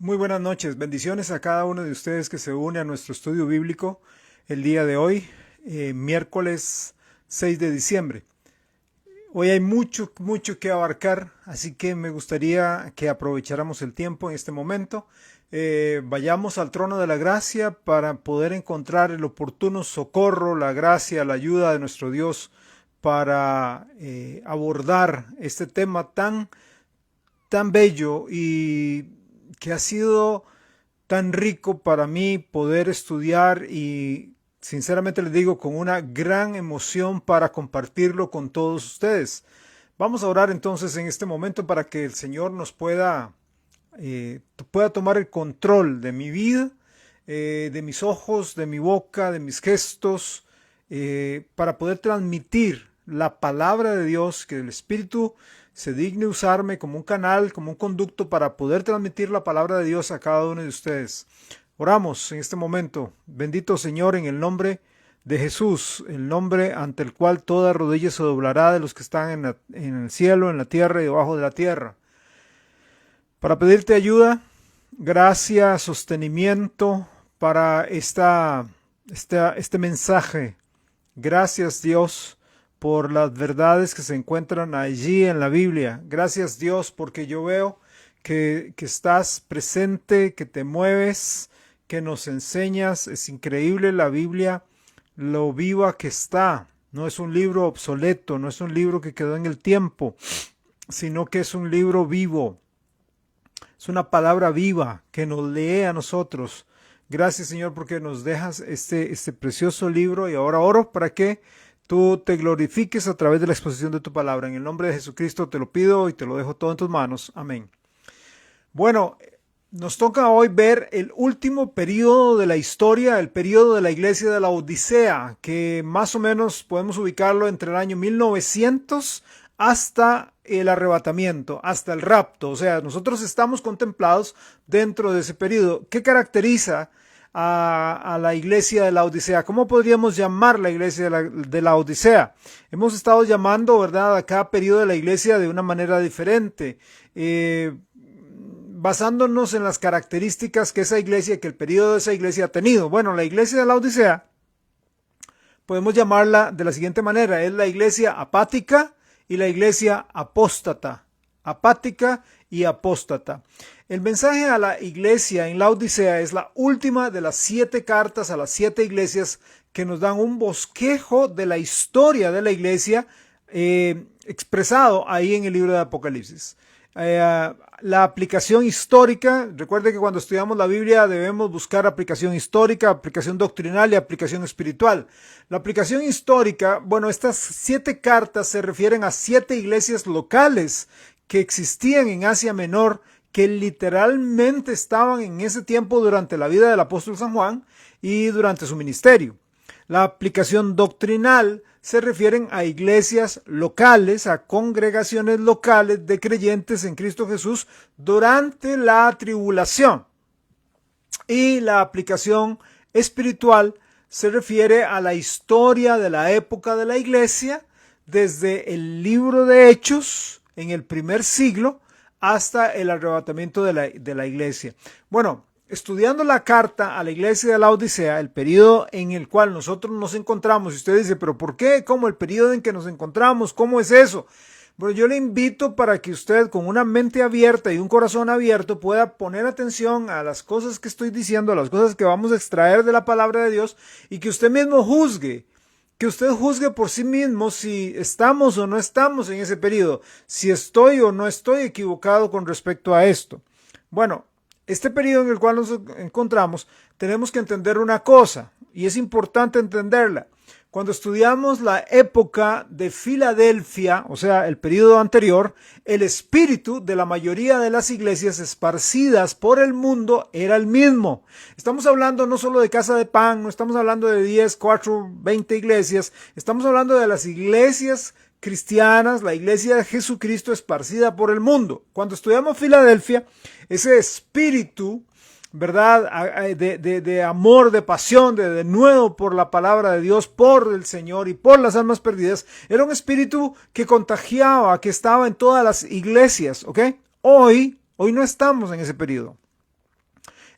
Muy buenas noches, bendiciones a cada uno de ustedes que se une a nuestro estudio bíblico el día de hoy, miércoles 6 de diciembre. Hoy hay mucho que abarcar, así que me gustaría que aprovecháramos el tiempo en este momento. Vayamos al trono de la gracia para poder encontrar el oportuno socorro, la gracia, la ayuda de nuestro Dios para abordar este tema tan bello y que ha sido tan rico para mí poder estudiar y sinceramente les digo con una gran emoción para compartirlo con todos ustedes. Vamos a orar entonces en este momento para que el Señor nos pueda tomar el control de mi vida, de mis ojos, de mi boca, de mis gestos, para poder transmitir la palabra de Dios, que el Espíritu se digne usarme como un canal, como un conducto para poder transmitir la palabra de Dios a cada uno de ustedes. Oramos en este momento. Bendito Señor, en el nombre de Jesús, el nombre ante el cual toda rodilla se doblará de los que están en el cielo, en la tierra y debajo de la tierra. Para pedirte ayuda, gracia, sostenimiento para este mensaje. Gracias, Dios, por las verdades que se encuentran allí en la Biblia. Gracias, Dios, porque yo veo que estás presente, que te mueves, que nos enseñas. Es increíble la Biblia, lo viva que está. No es un libro obsoleto, no es un libro que quedó en el tiempo, sino que es un libro vivo. Es una palabra viva que nos lee a nosotros. Gracias, Señor, porque nos dejas este precioso libro, y ahora oro para que tú te glorifiques a través de la exposición de tu palabra. En el nombre de Jesucristo te lo pido y te lo dejo todo en tus manos. Amén. Bueno, nos toca hoy ver el último periodo de la historia, el periodo de la iglesia de la Odisea, que más o menos podemos ubicarlo entre el año 1900 hasta el arrebatamiento, hasta el rapto. O sea, nosotros estamos contemplados dentro de ese periodo. ¿Qué caracteriza a la iglesia de la Odisea? ¿Cómo podríamos llamar la iglesia de la Odisea? Hemos estado llamando, ¿verdad?, a cada periodo de la iglesia de una manera diferente, basándonos en las características que el periodo de esa iglesia ha tenido. Bueno, la iglesia de la Odisea podemos llamarla de la siguiente manera: es la iglesia apática y la iglesia apóstata. Apática y apóstata. El mensaje a la iglesia en la Odisea es la última de las 7 cartas a las 7 iglesias que nos dan un bosquejo de la historia de la iglesia expresado ahí en el libro de Apocalipsis. La aplicación histórica, recuerde que cuando estudiamos la Biblia debemos buscar aplicación histórica, aplicación doctrinal y aplicación espiritual. La aplicación histórica, bueno, estas 7 cartas se refieren a 7 iglesias locales que existían en Asia Menor, que literalmente estaban en ese tiempo durante la vida del apóstol San Juan y durante su ministerio. La aplicación doctrinal se refieren a iglesias locales, a congregaciones locales de creyentes en Cristo Jesús durante la tribulación. Y la aplicación espiritual se refiere a la historia de la época de la iglesia, desde el libro de Hechos en el primer siglo hasta el arrebatamiento de la iglesia. Bueno, estudiando la carta a la iglesia de la Odisea, el periodo en el cual nosotros nos encontramos, y usted dice, pero ¿por qué? ¿Cómo? ¿El periodo en que nos encontramos? ¿Cómo es eso? Bueno, yo le invito para que usted con una mente abierta y un corazón abierto pueda poner atención a las cosas que estoy diciendo, a las cosas que vamos a extraer de la palabra de Dios, y que usted mismo juzgue. Que usted juzgue por sí mismo si estamos o no estamos en ese periodo, si estoy o no estoy equivocado con respecto a esto. Bueno, este periodo en el cual nos encontramos, tenemos que entender una cosa, y es importante entenderla. Cuando estudiamos la época de Filadelfia, o sea, el periodo anterior, el espíritu de la mayoría de las iglesias esparcidas por el mundo era el mismo. Estamos hablando no solo de Casa de Pan, no estamos hablando de 10, 4, 20 iglesias, estamos hablando de las iglesias cristianas, la iglesia de Jesucristo esparcida por el mundo. Cuando estudiamos Filadelfia, ese espíritu, ¿verdad?, de amor, de pasión, de nuevo por la palabra de Dios, por el Señor y por las almas perdidas, era un espíritu que contagiaba, que estaba en todas las iglesias, ¿ok? Hoy no estamos en ese periodo.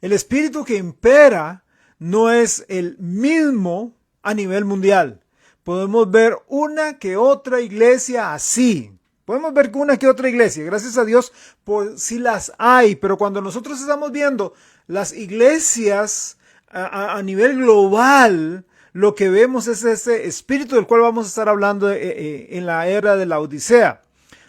El espíritu que impera no es el mismo a nivel mundial. Podemos ver una que otra iglesia así. Podemos ver una que otra iglesia, gracias a Dios, por si las hay. Pero cuando nosotros estamos viendo las iglesias a nivel global, lo que vemos es ese espíritu del cual vamos a estar hablando en la era de la Odisea.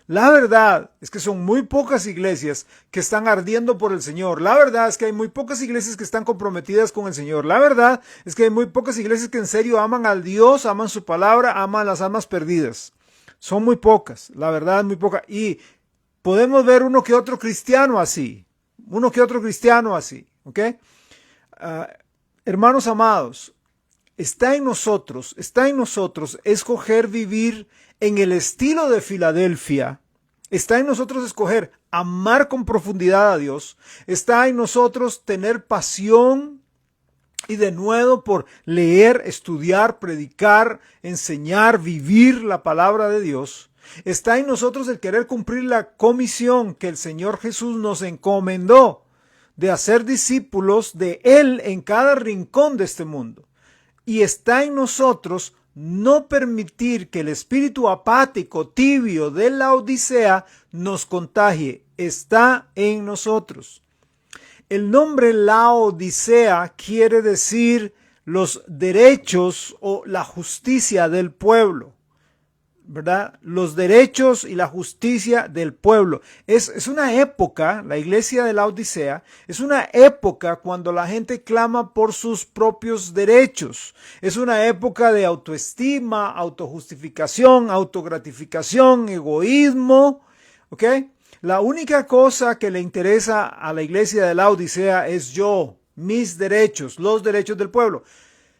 La verdad es que son muy pocas iglesias que están ardiendo por el Señor. La verdad es que hay muy pocas iglesias que están comprometidas con el Señor. La verdad es que hay muy pocas iglesias que en serio aman al Dios, aman su palabra, aman las almas perdidas. Son muy pocas, la verdad es muy poca. Y podemos ver uno que otro cristiano así. ¿Ok? Hermanos amados, está en nosotros escoger vivir en el estilo de Filadelfia. Está en nosotros escoger amar con profundidad a Dios. Está en nosotros tener pasión y denuedo por leer, estudiar, predicar, enseñar, vivir la palabra de Dios. Está en nosotros el querer cumplir la comisión que el Señor Jesús nos encomendó de hacer discípulos de Él en cada rincón de este mundo. Y está en nosotros no permitir que el espíritu apático, tibio de la Odisea nos contagie. Está en nosotros. El nombre Laodicea quiere decir los derechos o la justicia del pueblo, ¿verdad? Los derechos y la justicia del pueblo. Es una época, la iglesia de Laodicea, es una época cuando la gente clama por sus propios derechos. Es una época de autoestima, autojustificación, autogratificación, egoísmo, ¿ok? La única cosa que le interesa a la iglesia de Laodicea es yo, mis derechos, los derechos del pueblo.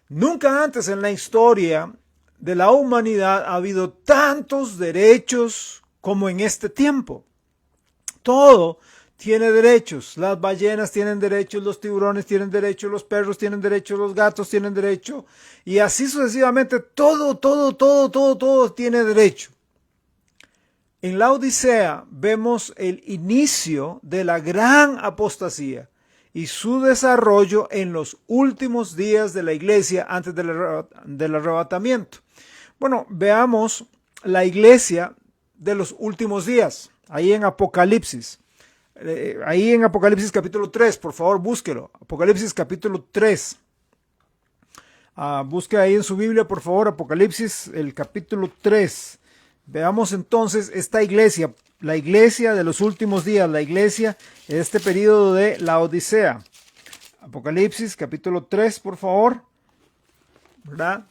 Nunca antes en la historia de la humanidad ha habido tantos derechos como en este tiempo. Todo tiene derechos. Las ballenas tienen derechos, los tiburones tienen derechos, los perros tienen derechos, los gatos tienen derecho, y así sucesivamente todo tiene derecho. En la Odisea vemos el inicio de la gran apostasía y su desarrollo en los últimos días de la iglesia antes del arrebatamiento. Bueno, veamos la iglesia de los últimos días, ahí en Apocalipsis. Ahí en Apocalipsis capítulo 3, por favor búsquelo. Apocalipsis capítulo 3. Busque ahí en su Biblia, por favor, Apocalipsis, el capítulo 3. Veamos entonces esta iglesia, la iglesia de los últimos días, la iglesia en este periodo de la Odisea. Apocalipsis capítulo 3, por favor. ¿Verdad?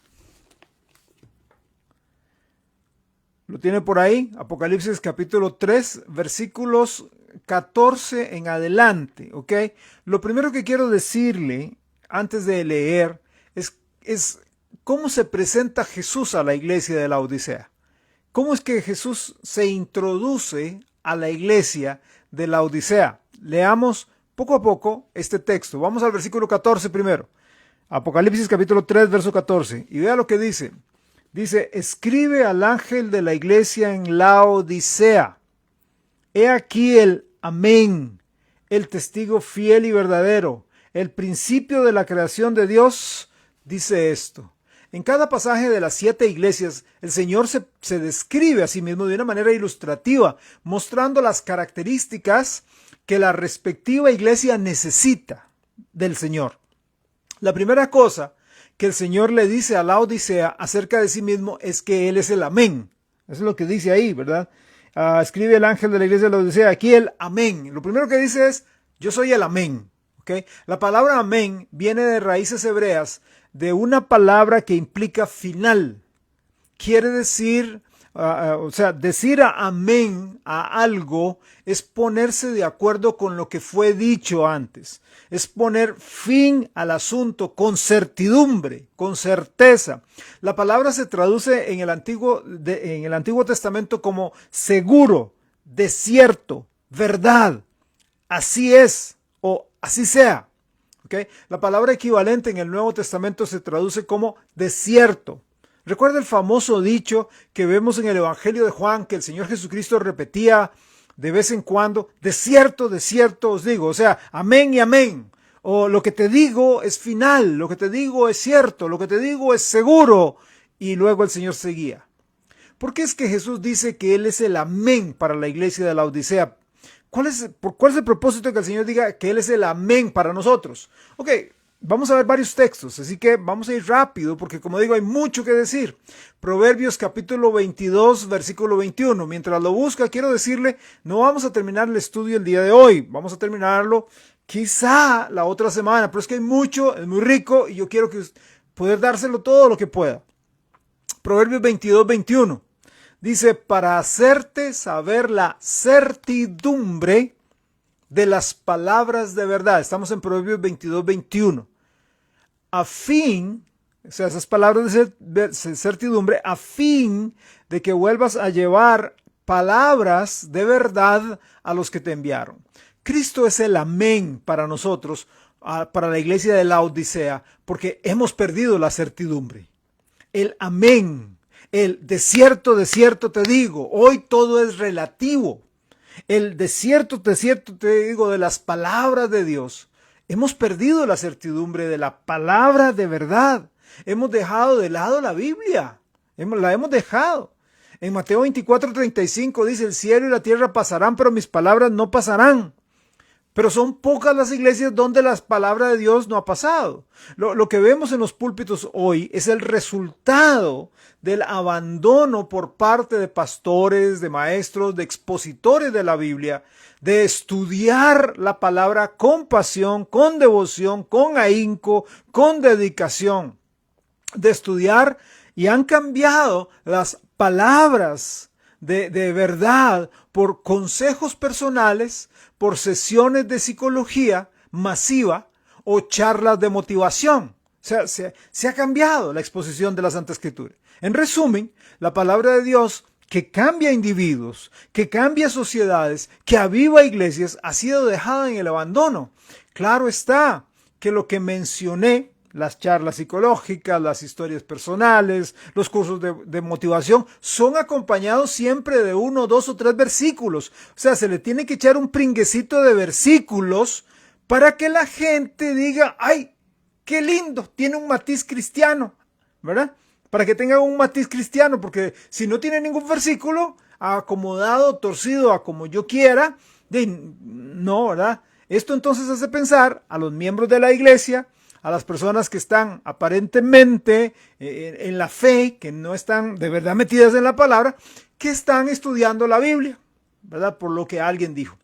¿Lo tiene por ahí? Apocalipsis capítulo 3, versículos 14 en adelante, ¿ok? Lo primero que quiero decirle antes de leer es cómo se presenta Jesús a la iglesia de la Odisea. ¿Cómo es que Jesús se introduce a la iglesia de la Odisea? Leamos poco a poco este texto. Vamos al versículo 14 primero. Apocalipsis capítulo 3, verso 14. Y vea lo que dice. Dice, escribe al ángel de la iglesia en Laodicea. He aquí el Amén, el testigo fiel y verdadero, el principio de la creación de Dios, dice esto. En cada pasaje de las 7 iglesias, el Señor se describe a sí mismo de una manera ilustrativa, mostrando las características que la respectiva iglesia necesita del Señor. La primera cosa que el Señor le dice a la Odisea acerca de sí mismo es que Él es el Amén. Eso es lo que dice ahí, ¿verdad? Escribe el ángel de la iglesia de la Odisea, aquí el Amén. Lo primero que dice es, yo soy el Amén. ¿Okay? La palabra Amén viene de raíces hebreas, de una palabra que implica final. Quiere decir, decir amén a algo es ponerse de acuerdo con lo que fue dicho antes. Es poner fin al asunto con certidumbre, con certeza. La palabra se traduce en el Antiguo Testamento como seguro, desierto, verdad. Así es o así sea. ¿Okay? La palabra equivalente en el Nuevo Testamento se traduce como desierto. Recuerda el famoso dicho que vemos en el Evangelio de Juan que el Señor Jesucristo repetía de vez en cuando, de cierto os digo, o sea, amén y amén. O lo que te digo es final, lo que te digo es cierto, lo que te digo es seguro. Y luego el Señor seguía. ¿Por qué es que Jesús dice que Él es el amén para la iglesia de la Odisea? ¿Cuál es el propósito de que el Señor diga que Él es el amén para nosotros? Ok, vamos a ver varios textos, así que vamos a ir rápido porque como digo hay mucho que decir. Proverbios capítulo 22, versículo 21. Mientras lo busca, quiero decirle, no vamos a terminar el estudio el día de hoy, vamos a terminarlo quizá la otra semana, pero es que hay mucho, es muy rico y yo quiero poder dárselo todo lo que pueda. Proverbios 22, 21. Dice, para hacerte saber la certidumbre de las palabras de verdad. Estamos en Proverbios 22, 21. A fin, o sea, esas palabras de certidumbre, a fin de que vuelvas a llevar palabras de verdad a los que te enviaron. Cristo es el amén para nosotros, para la iglesia de la Odisea, porque hemos perdido la certidumbre. El amén. El de cierto te digo, hoy todo es relativo. El de cierto te digo de las palabras de Dios. Hemos perdido la certidumbre de la palabra de verdad. Hemos dejado de lado la Biblia. La hemos dejado. En Mateo 24:35 dice, el cielo y la tierra pasarán, pero mis palabras no pasarán. Pero son pocas las iglesias donde la palabra de Dios no ha pasado. Lo que vemos en los púlpitos hoy es el resultado del abandono por parte de pastores, de maestros, de expositores de la Biblia, de estudiar la palabra con pasión, con devoción, con ahínco, con dedicación, de estudiar y han cambiado las palabras de verdad por consejos personales, por sesiones de psicología masiva o charlas de motivación. O sea, se ha cambiado la exposición de la Santa Escritura. En resumen, la palabra de Dios que cambia individuos, que cambia sociedades, que aviva iglesias, ha sido dejada en el abandono. Claro está que lo que mencioné, las charlas psicológicas, las historias personales, los cursos de motivación, son acompañados siempre de 1, 2 o 3 versículos. O sea, se le tiene que echar un pringuecito de versículos para que la gente diga, ¡ay, qué lindo! Tiene un matiz cristiano, ¿verdad? Para que tenga un matiz cristiano, porque si no tiene ningún versículo, acomodado, torcido, a como yo quiera, no, ¿verdad? Esto entonces hace pensar a los miembros de la iglesia, a las personas que están aparentemente en la fe, que no están de verdad metidas en la palabra, que están estudiando la Biblia, ¿verdad? Por lo que alguien dijo.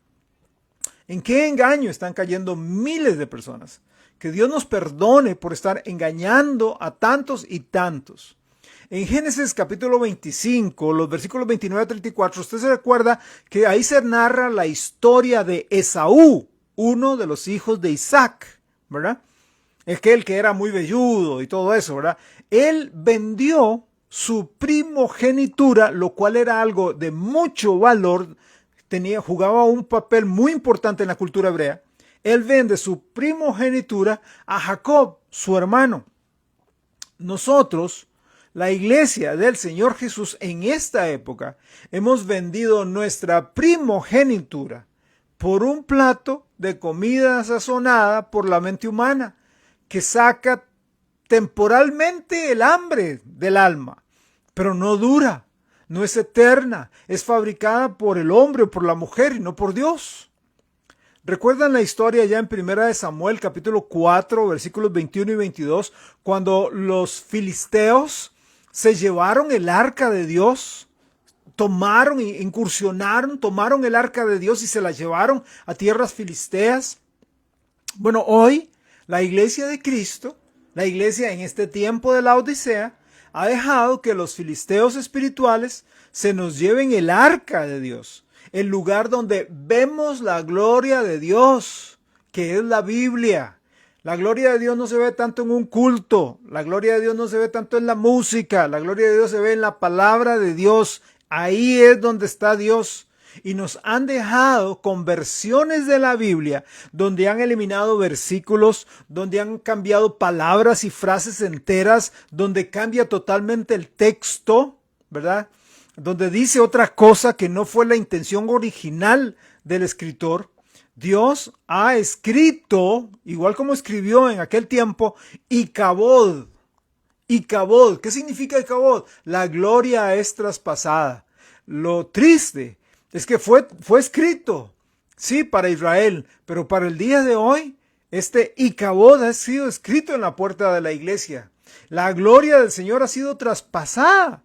¿En qué engaño están cayendo miles de personas? Que Dios nos perdone por estar engañando a tantos y tantos. En Génesis capítulo 25, los versículos 29 a 34, usted se recuerda que ahí se narra la historia de Esaú, uno de los hijos de Isaac, ¿verdad? Aquel que era muy velludo y todo eso, ¿verdad? Él vendió su primogenitura, lo cual era algo de mucho valor, jugaba un papel muy importante en la cultura hebrea. Él vende su primogenitura a Jacob, su hermano. Nosotros, la iglesia del Señor Jesús, en esta época, hemos vendido nuestra primogenitura por un plato de comida sazonada por la mente humana, que saca temporalmente el hambre del alma, pero no dura, no es eterna, es fabricada por el hombre o por la mujer y no por Dios. ¿Recuerdan la historia ya en 1 Samuel capítulo 4 versículos 21 y 22 cuando los filisteos se llevaron el arca de Dios? Tomaron e incursionaron, tomaron el arca de Dios y se la llevaron a tierras filisteas. Bueno, hoy la iglesia de Cristo, la iglesia en este tiempo de la Odisea, ha dejado que los filisteos espirituales se nos lleven el arca de Dios, el lugar donde vemos la gloria de Dios, que es la Biblia. La gloria de Dios no se ve tanto en un culto, la gloria de Dios no se ve tanto en la música, la gloria de Dios se ve en la palabra de Dios. Ahí es donde está Dios. Y nos han dejado con versiones de la Biblia donde han eliminado versículos, donde han cambiado palabras y frases enteras, donde cambia totalmente el texto, ¿verdad? Donde dice otra cosa que no fue la intención original del escritor, Dios ha escrito, igual como escribió en aquel tiempo, Icabod. Icabod, ¿qué significa Icabod? La gloria es traspasada. Lo triste es que fue escrito, sí, para Israel, pero para el día de hoy, este Icabod ha sido escrito en la puerta de la iglesia. La gloria del Señor ha sido traspasada.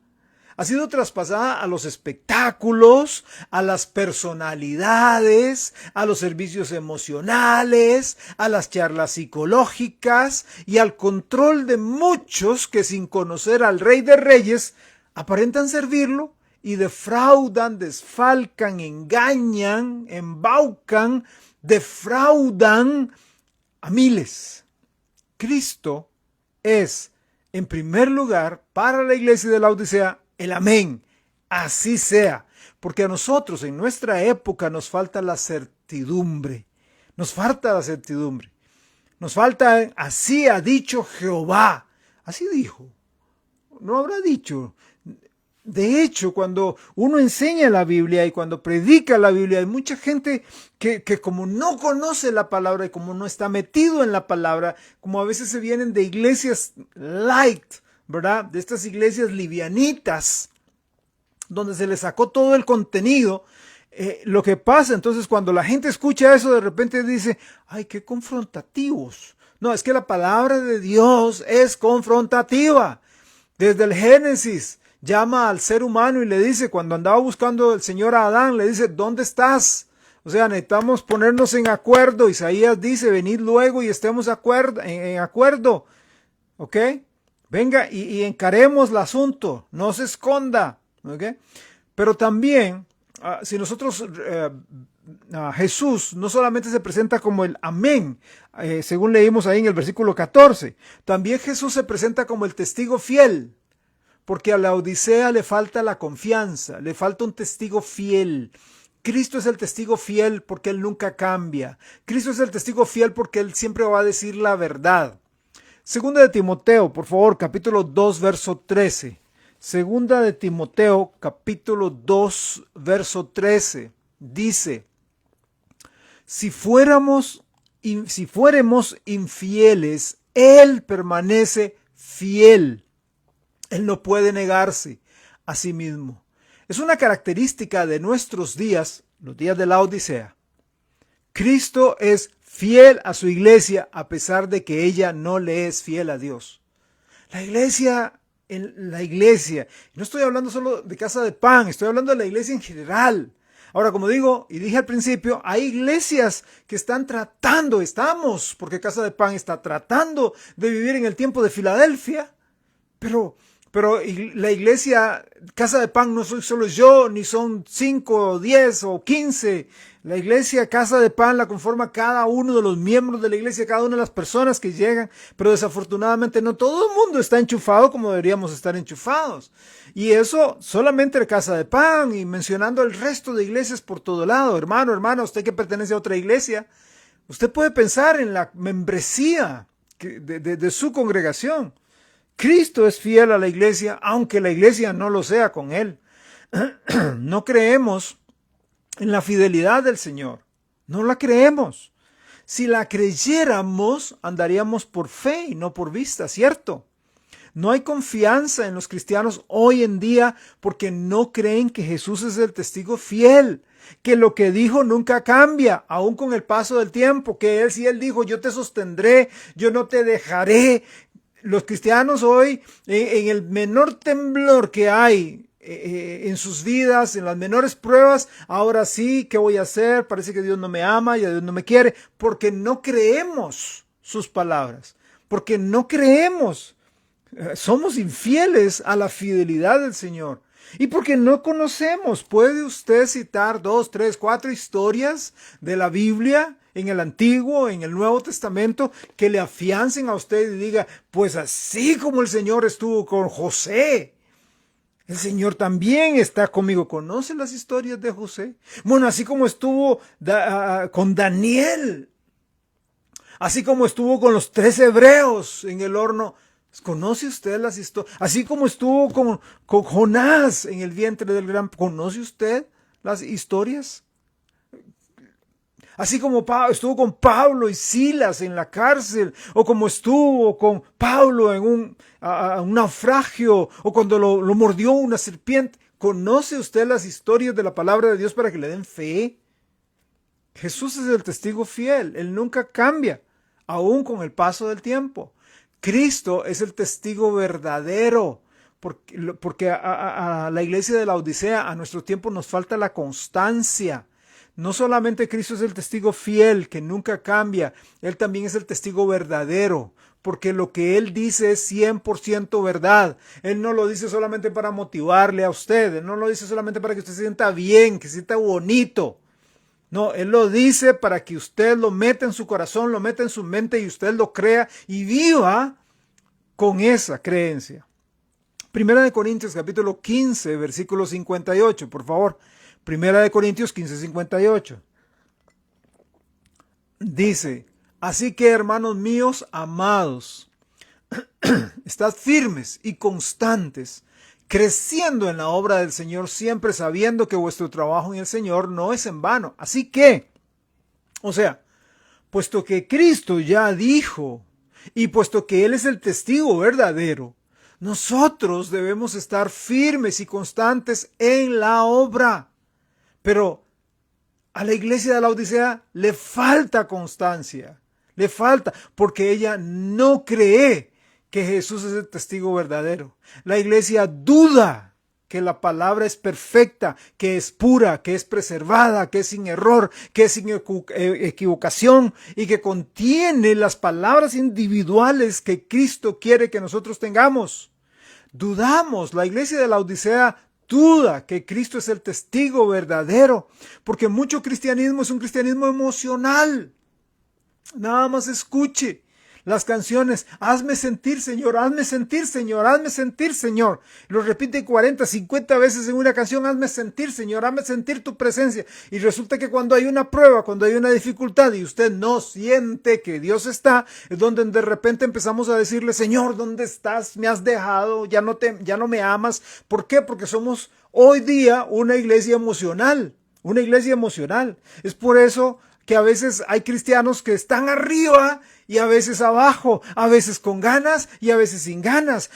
Ha sido traspasada a los espectáculos, a las personalidades, a los servicios emocionales, a las charlas psicológicas y al control de muchos que sin conocer al Rey de Reyes aparentan servirlo y defraudan, desfalcan, engañan, embaucan, defraudan a miles. Cristo es, en primer lugar, para la iglesia de la Odisea, el amén. Así sea. Porque a nosotros en nuestra época nos falta la certidumbre. Nos falta la certidumbre. Nos falta, así ha dicho Jehová. Así dijo. No habrá dicho. De hecho, cuando uno enseña la Biblia y cuando predica la Biblia, hay mucha gente que como no conoce la palabra y como no está metido en la palabra, como a veces se vienen de iglesias light, ¿verdad? De estas iglesias livianitas, donde se le sacó todo el contenido. Lo que pasa, entonces, cuando la gente escucha eso, de repente dice, ay, qué confrontativos. No, es que la palabra de Dios es confrontativa. Desde el Génesis, llama al ser humano y le dice, cuando andaba buscando el Señor a Adán, le dice, ¿dónde estás? O sea, necesitamos ponernos en acuerdo. Isaías dice, venid luego y estemos en acuerdo. ¿Ok? Venga y encaremos el asunto, no se esconda. ¿Ok? Pero también, si nosotros, Jesús no solamente se presenta como el amén, según leímos ahí en el versículo 14, también Jesús se presenta como el testigo fiel. Porque a la Odisea le falta la confianza, le falta un testigo fiel. Cristo es el testigo fiel porque Él nunca cambia. Cristo es el testigo fiel porque Él siempre va a decir la verdad. Segunda de Timoteo, por favor, capítulo 2, verso 13. Segunda de Timoteo, capítulo 2, verso 13. Dice, si fuéramos infieles, Él permanece fiel. Él no puede negarse a sí mismo. Es una característica de nuestros días, los días de la Odisea. Cristo es fiel a su iglesia a pesar de que ella no le es fiel a Dios. La iglesia, no estoy hablando solo de Casa de Pan, estoy hablando de la iglesia en general. Ahora, como digo y dije al principio, hay iglesias que estamos, porque Casa de Pan está tratando de vivir en el tiempo de Filadelfia, pero la iglesia, Casa de Pan, no soy solo yo, ni son 5, 10 o 15. La iglesia, Casa de Pan, la conforma cada uno de los miembros de la iglesia, cada una de las personas que llegan. Pero desafortunadamente no todo el mundo está enchufado como deberíamos estar enchufados. Y eso solamente la Casa de Pan y mencionando el resto de iglesias por todo lado. Hermana, usted que pertenece a otra iglesia, usted puede pensar en la membresía de su congregación. Cristo es fiel a la iglesia, aunque la iglesia no lo sea con él. No creemos en la fidelidad del Señor. No la creemos. Si la creyéramos, andaríamos por fe y no por vista, ¿cierto? No hay confianza en los cristianos hoy en día porque no creen que Jesús es el testigo fiel, que lo que dijo nunca cambia, aún con el paso del tiempo, que si Él dijo, yo te sostendré, yo no te dejaré. Los cristianos hoy, en el menor temblor que hay en sus vidas, en las menores pruebas, ahora sí, ¿qué voy a hacer? Parece que Dios no me ama y Dios no me quiere, porque no creemos sus palabras, porque no creemos, somos infieles a la fidelidad del Señor. Y porque no conocemos, ¿puede usted citar 2, 3, 4 historias de la Biblia en el Antiguo, en el Nuevo Testamento, que le afiancen a usted y diga, pues así como el Señor estuvo con José, el Señor también está conmigo? ¿Conoce las historias de José? Bueno, así como estuvo con Daniel, así como estuvo con los 3 hebreos en el horno. ¿Conoce usted las historias? Así como estuvo con Jonás en el vientre del gran... ¿Conoce usted las historias? Así como estuvo con Pablo y Silas en la cárcel, o como estuvo con Pablo en un naufragio, o cuando lo mordió una serpiente. ¿Conoce usted las historias de la palabra de Dios para que le den fe? Jesús es el testigo fiel, Él nunca cambia, aún con el paso del tiempo. Cristo es el testigo verdadero, porque a la iglesia de la Odisea, a nuestro tiempo, nos falta la constancia. No solamente Cristo es el testigo fiel, que nunca cambia, Él también es el testigo verdadero, porque lo que Él dice es 100% verdad. Él no lo dice solamente para motivarle a usted, Él no lo dice solamente para que usted se sienta bien, que se sienta bonito. No, Él lo dice para que usted lo meta en su corazón, lo meta en su mente y usted lo crea y viva con esa creencia. Primera de Corintios capítulo 15, versículo 58, por favor. Primera de Corintios 15, 58. Dice, así que hermanos míos amados, estad firmes y constantes, creciendo en la obra del Señor, siempre sabiendo que vuestro trabajo en el Señor no es en vano. Así que, o sea, puesto que Cristo ya dijo, y puesto que Él es el testigo verdadero, nosotros debemos estar firmes y constantes en la obra. Pero a la iglesia de la Odisea le falta constancia, le falta, porque ella no cree que Jesús es el testigo verdadero. La iglesia duda que la palabra es perfecta, que es pura, que es preservada, que es sin error, que es sin equivocación y que contiene las palabras individuales que Cristo quiere que nosotros tengamos. Dudamos, la iglesia de la Odisea duda que Cristo es el testigo verdadero, porque mucho cristianismo es un cristianismo emocional. Nada más escuche las canciones, hazme sentir Señor, hazme sentir Señor, hazme sentir Señor. Lo repite 40, 50 veces en una canción, hazme sentir Señor, hazme sentir tu presencia. Y resulta que cuando hay una prueba, cuando hay una dificultad y usted no siente que Dios está, es donde de repente empezamos a decirle, Señor, ¿dónde estás? Me has dejado, ya no me amas. ¿Por qué? Porque somos hoy día una iglesia emocional, una iglesia emocional. Es por eso que a veces hay cristianos que están arriba y a veces abajo, a veces con ganas y a veces sin ganas.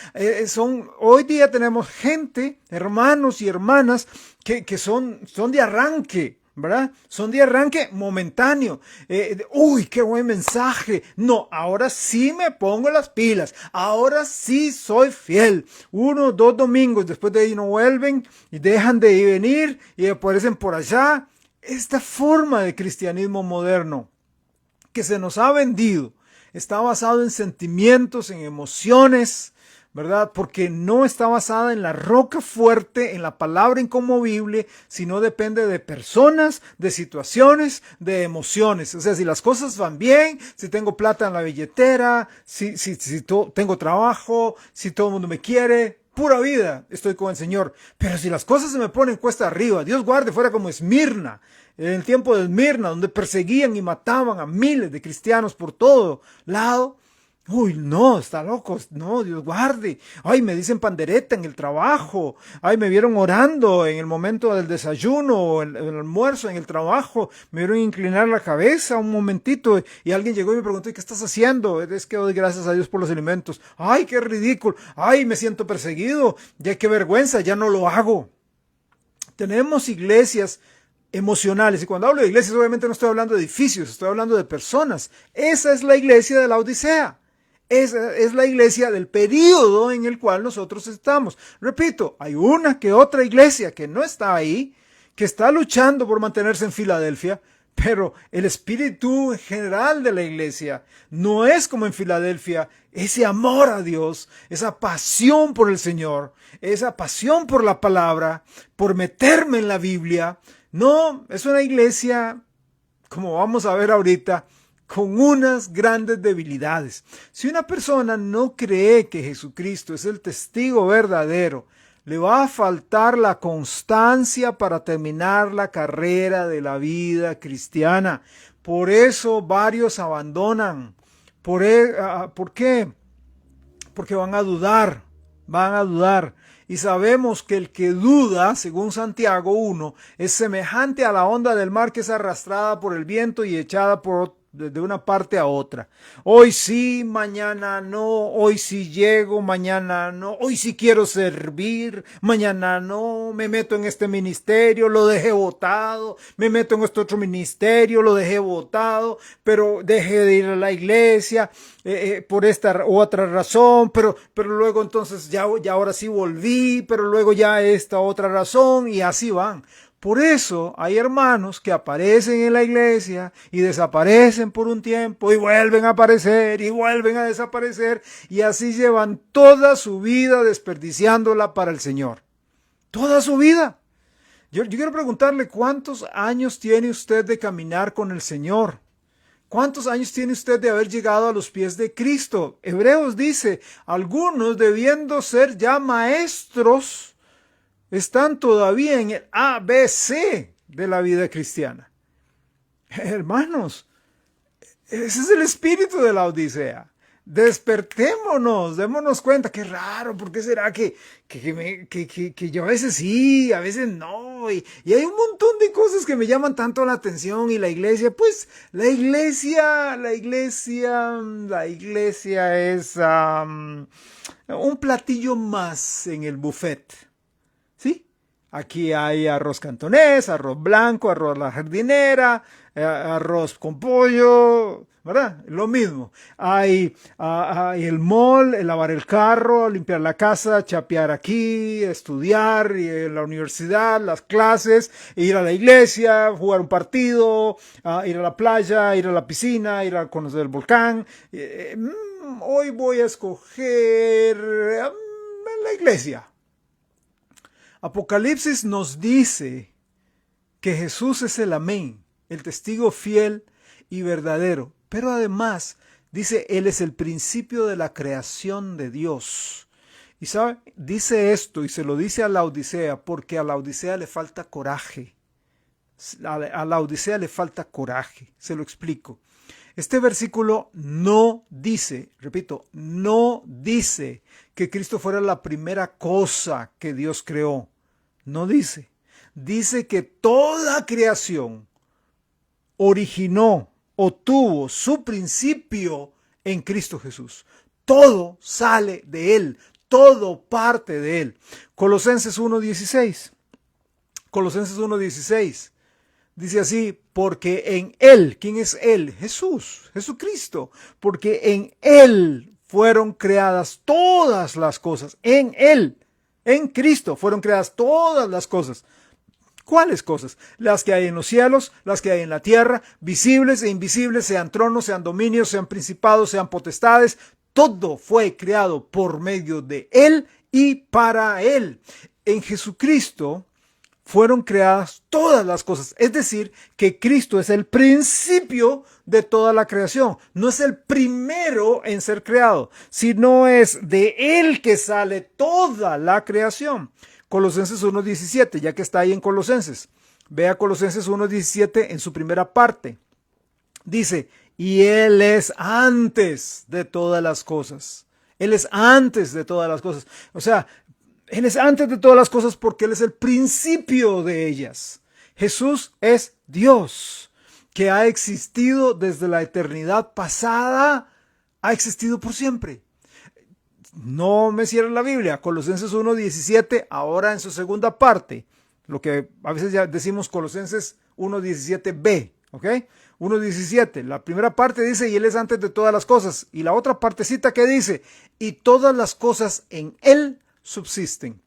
Hoy día tenemos gente, hermanos y hermanas, que son de arranque, ¿verdad? Son de arranque momentáneo. Uy, qué buen mensaje. No, ahora sí me pongo las pilas. Ahora sí soy fiel. 1, 2 domingos, después de ahí no vuelven y dejan de venir y aparecen por allá. Esta forma de cristianismo moderno que se nos ha vendido está basado en sentimientos, en emociones, ¿verdad? Porque no está basada en la roca fuerte, en la palabra inconmovible, sino depende de personas, de situaciones, de emociones. O sea, si las cosas van bien, si tengo plata en la billetera, si tengo trabajo, si todo el mundo me quiere, pura vida, estoy con el Señor. Pero si las cosas se me ponen cuesta arriba, Dios guarde, fuera como Esmirna, en el tiempo de Esmirna, donde perseguían y mataban a miles de cristianos por todo lado. Uy, no, está loco, no, Dios guarde. Ay, me dicen pandereta en el trabajo. Ay, me vieron orando en el momento del desayuno, o el almuerzo, en el trabajo. Me vieron inclinar la cabeza un momentito y alguien llegó y me preguntó, ¿qué estás haciendo? Es que doy gracias a Dios por los alimentos. Ay, qué ridículo. Ay, me siento perseguido. Ya qué vergüenza, ya no lo hago. Tenemos iglesias emocionales. Y cuando hablo de iglesias, obviamente no estoy hablando de edificios, estoy hablando de personas. Esa es la iglesia de la Odisea. Esa es la iglesia del período en el cual nosotros estamos. Repito, hay una que otra iglesia que no está ahí, que está luchando por mantenerse en Filadelfia, pero el espíritu general de la iglesia no es como en Filadelfia, ese amor a Dios, esa pasión por el Señor, esa pasión por la palabra, por meterme en la Biblia. No, es una iglesia, como vamos a ver ahorita, con unas grandes debilidades. Si una persona no cree que Jesucristo es el testigo verdadero, le va a faltar la constancia para terminar la carrera de la vida cristiana. Por eso varios abandonan. ¿Por qué? Porque van a dudar. Y sabemos que el que duda, según Santiago 1, es semejante a la onda del mar que es arrastrada por el viento y echada de una parte a otra. Hoy sí, mañana no, hoy sí llego, mañana no, hoy sí quiero servir, mañana no, me meto en este ministerio, lo dejé botado, me meto en este otro ministerio, lo dejé botado, pero dejé de ir a la iglesia por esta u otra razón, pero luego entonces ya ahora sí volví, pero luego ya esta otra razón y así van. Por eso hay hermanos que aparecen en la iglesia y desaparecen por un tiempo y vuelven a aparecer y vuelven a desaparecer y así llevan toda su vida desperdiciándola para el Señor. Toda su vida. Yo quiero preguntarle, ¿cuántos años tiene usted de caminar con el Señor? ¿Cuántos años tiene usted de haber llegado a los pies de Cristo? Hebreos dice, algunos debiendo ser ya maestros, están todavía en el ABC de la vida cristiana. Hermanos, ese es el espíritu de la Odisea. Despertémonos, démonos cuenta, qué raro, ¿por qué será que yo a veces sí, a veces no? Y hay un montón de cosas que me llaman tanto la atención y la iglesia, pues la iglesia es un platillo más en el buffet. ¿Sí? Aquí hay arroz cantonés, arroz blanco, arroz a la jardinera, arroz con pollo, ¿verdad? Lo mismo. Hay el mall, el lavar el carro, limpiar la casa, chapear aquí, estudiar, ir a la universidad, las clases, ir a la iglesia, jugar un partido, ir a la playa, ir a la piscina, ir a conocer el volcán. Hoy voy a escoger la iglesia. Apocalipsis nos dice que Jesús es el amén, el testigo fiel y verdadero, pero además dice, Él es el principio de la creación de Dios. Y sabe, dice esto y se lo dice a la Odisea porque a la Odisea le falta coraje. A la Odisea le falta coraje, se lo explico. Este versículo no dice, repito, no dice que Cristo fuera la primera cosa que Dios creó. No dice. Dice que toda creación originó o tuvo su principio en Cristo Jesús. Todo sale de Él, todo parte de Él. Colosenses 1:16. Colosenses 1:16. Dice así, porque en Él, ¿quién es Él? Jesús, Jesucristo, porque en Él fueron creadas todas las cosas, en Él, en Cristo fueron creadas todas las cosas. ¿Cuáles cosas? Las que hay en los cielos, las que hay en la tierra, visibles e invisibles, sean tronos, sean dominios, sean principados, sean potestades, todo fue creado por medio de Él y para Él. En Jesucristo fueron creadas todas las cosas. Es decir, que Cristo es el principio de toda la creación. No es el primero en ser creado, sino es de Él que sale toda la creación. Colosenses 1:17, ya que está ahí en Colosenses. Vea Colosenses 1:17 en su primera parte. Dice, y Él es antes de todas las cosas. Él es antes de todas las cosas. O sea, Él es antes de todas las cosas porque Él es el principio de ellas. Jesús es Dios, que ha existido desde la eternidad pasada, ha existido por siempre. No me cierren la Biblia. Colosenses 1:17, ahora en su segunda parte, lo que a veces ya decimos Colosenses 1:17b, ¿ok? 1:17, la primera parte dice, y Él es antes de todas las cosas, y la otra partecita que dice, y todas las cosas en Él subsisten.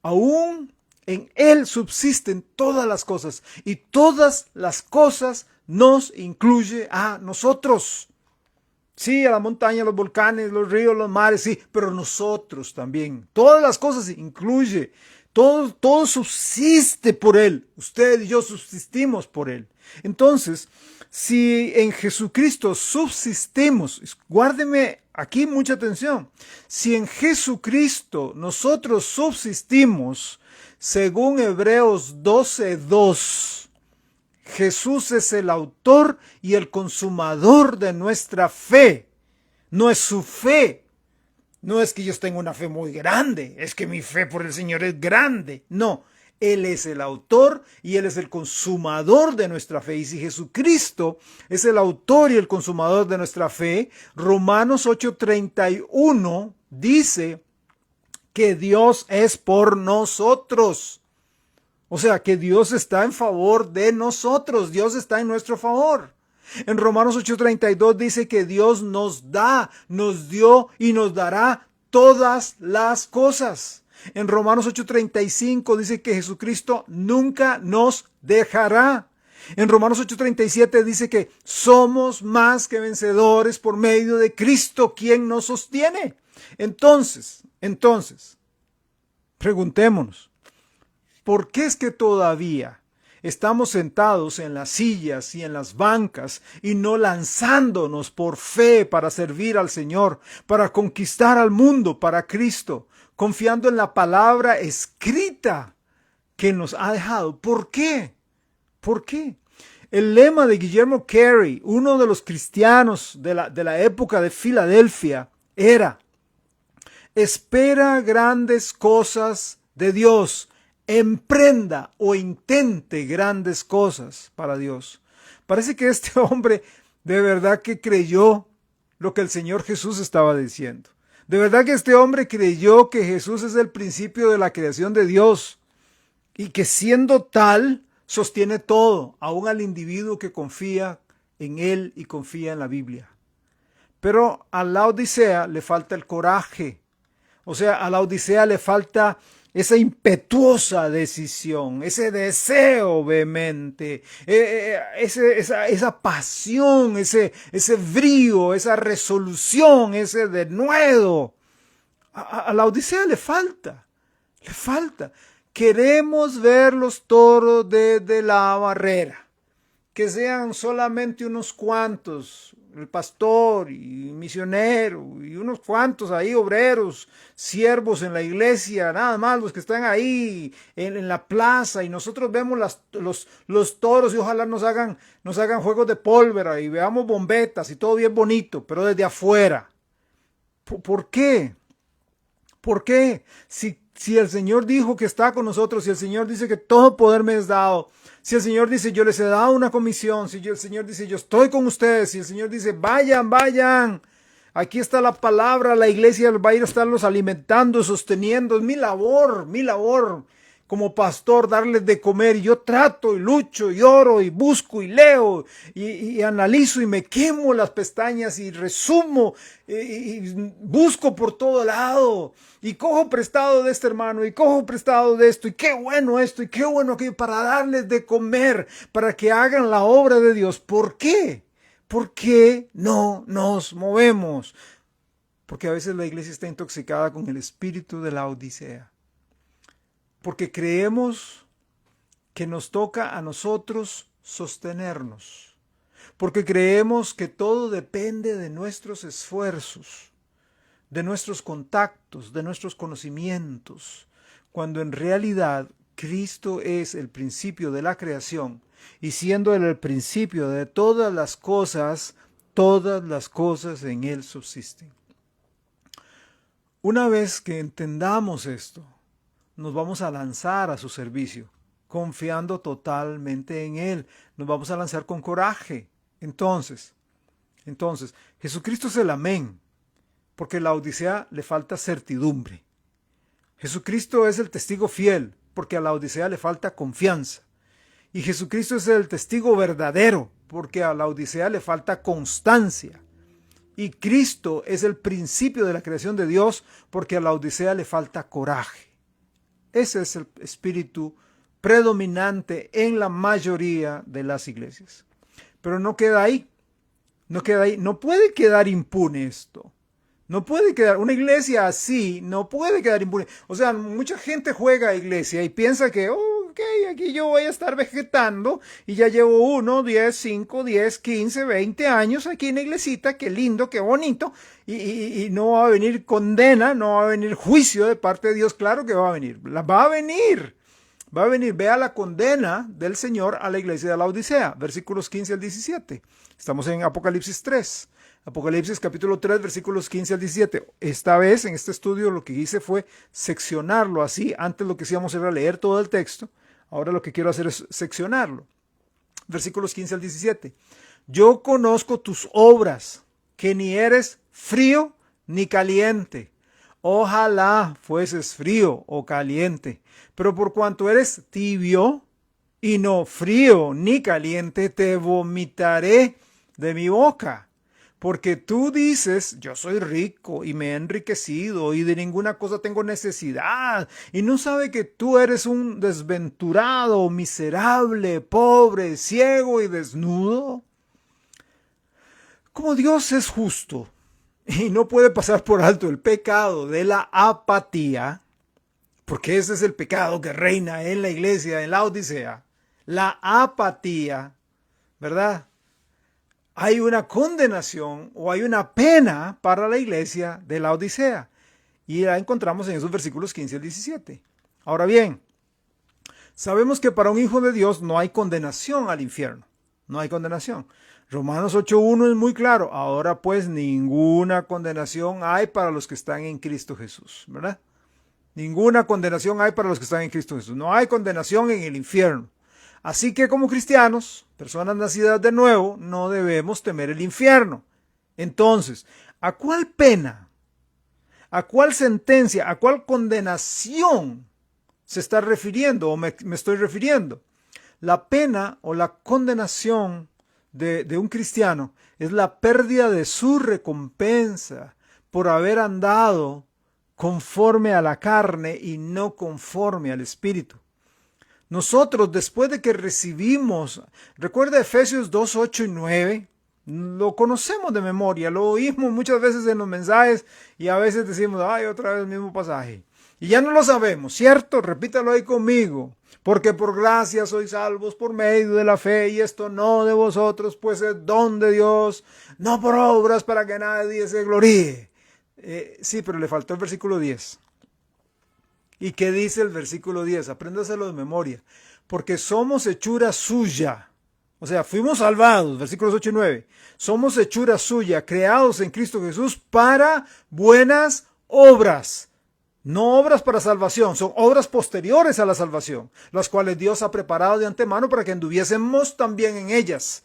Aún en Él subsisten todas las cosas, y todas las cosas nos incluye a nosotros. Sí, a la montaña, los volcanes, los ríos, los mares, sí, pero nosotros también. Todas las cosas incluye. Todo subsiste por Él. Usted y yo subsistimos por Él. Entonces, si en Jesucristo subsistimos, guárdeme aquí mucha atención. Si en Jesucristo nosotros subsistimos, según Hebreos 12:2, Jesús es el autor y el consumador de nuestra fe. No es su fe No es que yo tenga una fe muy grande, es que mi fe por el Señor es grande. No, Él es el autor y Él es el consumador de nuestra fe. Y si Jesucristo es el autor y el consumador de nuestra fe, Romanos 8:31 dice que Dios es por nosotros. O sea, que Dios está en favor de nosotros. Dios está en nuestro favor. En Romanos 8:32 dice que Dios nos da, nos dio y nos dará todas las cosas. En Romanos 8:35 dice que Jesucristo nunca nos dejará. En Romanos 8:37 dice que somos más que vencedores por medio de Cristo, quien nos sostiene. Entonces, preguntémonos, ¿por qué es que todavía estamos sentados en las sillas y en las bancas y no lanzándonos por fe para servir al Señor, para conquistar al mundo para Cristo, confiando en la palabra escrita que nos ha dejado? ¿Por qué? ¿Por qué? El lema de Guillermo Carey, uno de los cristianos de la época de Filadelfia, era: espera grandes cosas de Dios, emprenda o intente grandes cosas para Dios. Parece que este hombre de verdad que creyó lo que el Señor Jesús estaba diciendo. De verdad que este hombre creyó que Jesús es el principio de la creación de Dios y que siendo tal sostiene todo, aún al individuo que confía en Él y confía en la Biblia. Pero a la Odisea le falta el coraje. O sea, a la Odisea le falta esa impetuosa decisión, ese deseo vehemente, esa pasión, ese brío, esa resolución, ese denuedo. A la Odisea le falta. Queremos ver los toros desde la barrera, que sean solamente unos cuantos, el pastor y misionero y unos cuantos ahí obreros, siervos en la iglesia, nada más los que están ahí en la plaza, y nosotros vemos los toros y ojalá nos hagan juegos de pólvora y veamos bombetas y todo bien bonito, pero desde afuera. ¿Por qué? ¿Por qué? Si el Señor dijo que está con nosotros, si el Señor dice que todo poder me es dado, si el Señor dice yo les he dado una comisión, si el Señor dice yo estoy con ustedes, si el Señor dice vayan, aquí está la palabra, la iglesia va a ir a estarlos alimentando, sosteniendo, es mi labor como pastor darles de comer, y yo trato y lucho y oro y busco y leo y analizo y me quemo las pestañas y resumo y busco por todo lado y cojo prestado de este hermano y cojo prestado de esto y qué bueno esto y qué bueno aquello para darles de comer, para que hagan la obra de Dios. ¿Por qué? ¿Por qué no nos movemos? Porque a veces la iglesia está intoxicada con el espíritu de la Odisea. Porque creemos que nos toca a nosotros sostenernos. Porque creemos que todo depende de nuestros esfuerzos, de nuestros contactos, de nuestros conocimientos, cuando en realidad Cristo es el principio de la creación, y siendo Él el principio de todas las cosas en Él subsisten. Una vez que entendamos esto, nos vamos a lanzar a su servicio, confiando totalmente en Él. Nos vamos a lanzar con coraje. Entonces, Jesucristo es el amén, porque a la Odisea le falta certidumbre. Jesucristo es el testigo fiel, porque a la Odisea le falta confianza. Y Jesucristo es el testigo verdadero, porque a la Odisea le falta constancia. Y Cristo es el principio de la creación de Dios, porque a la Odisea le falta coraje. Ese es el espíritu predominante en la mayoría de las iglesias. Pero no queda ahí. No puede quedar impune esto. No puede quedar, una iglesia así no puede quedar impune. O sea, mucha gente juega a iglesia y piensa que, ok, aquí yo voy a estar vegetando y ya llevo 1, 10, 5, 10, 15, 20 años aquí en la iglesita, qué lindo, qué bonito, y no va a venir condena, no va a venir juicio de parte de Dios. Claro que va a venir, va a venir. Vea la condena del Señor a la iglesia de la Odisea, versículos 15 al 17. Estamos en Apocalipsis 3. Apocalipsis capítulo 3, versículos 15 al 17. Esta vez, en este estudio, lo que hice fue seccionarlo así. Antes lo que hacíamos era leer todo el texto. Ahora lo que quiero hacer es seccionarlo. Versículos 15 al 17. Yo conozco tus obras, que ni eres frío ni caliente. Ojalá fueses frío o caliente. Pero por cuanto eres tibio y no frío ni caliente, te vomitaré de mi boca. Porque tú dices, yo soy rico y me he enriquecido y de ninguna cosa tengo necesidad. Y no sabe que tú eres un desventurado, miserable, pobre, ciego y desnudo. Como Dios es justo y no puede pasar por alto el pecado de la apatía, porque ese es el pecado que reina en la iglesia, en la Odisea, la apatía, ¿verdad? Hay una condenación o hay una pena para la iglesia de la Odisea. Y la encontramos en esos versículos 15 al 17. Ahora bien, sabemos que para un hijo de Dios no hay condenación al infierno. No hay condenación. Romanos 8.1 es muy claro. Ahora pues ninguna condenación hay para los que están en Cristo Jesús, ¿verdad? Ninguna condenación hay para los que están en Cristo Jesús. No hay condenación en el infierno. Así que como cristianos, personas nacidas de nuevo, no debemos temer el infierno. Entonces, ¿a cuál pena, a cuál sentencia, a cuál condenación se está refiriendo o me estoy refiriendo? La pena o la condenación de un cristiano es la pérdida de su recompensa por haber andado conforme a la carne y no conforme al Espíritu. Nosotros, después de que recibimos, recuerda Efesios 2, 8 y 9, lo conocemos de memoria, lo oímos muchas veces en los mensajes y a veces decimos, ay, otra vez el mismo pasaje. Y ya no lo sabemos, ¿cierto? Repítalo ahí conmigo. Porque por gracia sois salvos por medio de la fe, y esto no de vosotros, pues es don de Dios, no por obras para que nadie se gloríe. Sí, pero le faltó el versículo 10. ¿Y qué dice el versículo 10? Apréndaselo de memoria. Porque somos hechura suya. O sea, fuimos salvados, versículos 8 y 9. Somos hechura suya, creados en Cristo Jesús para buenas obras. No obras para salvación, son obras posteriores a la salvación, las cuales Dios ha preparado de antemano para que anduviésemos también en ellas.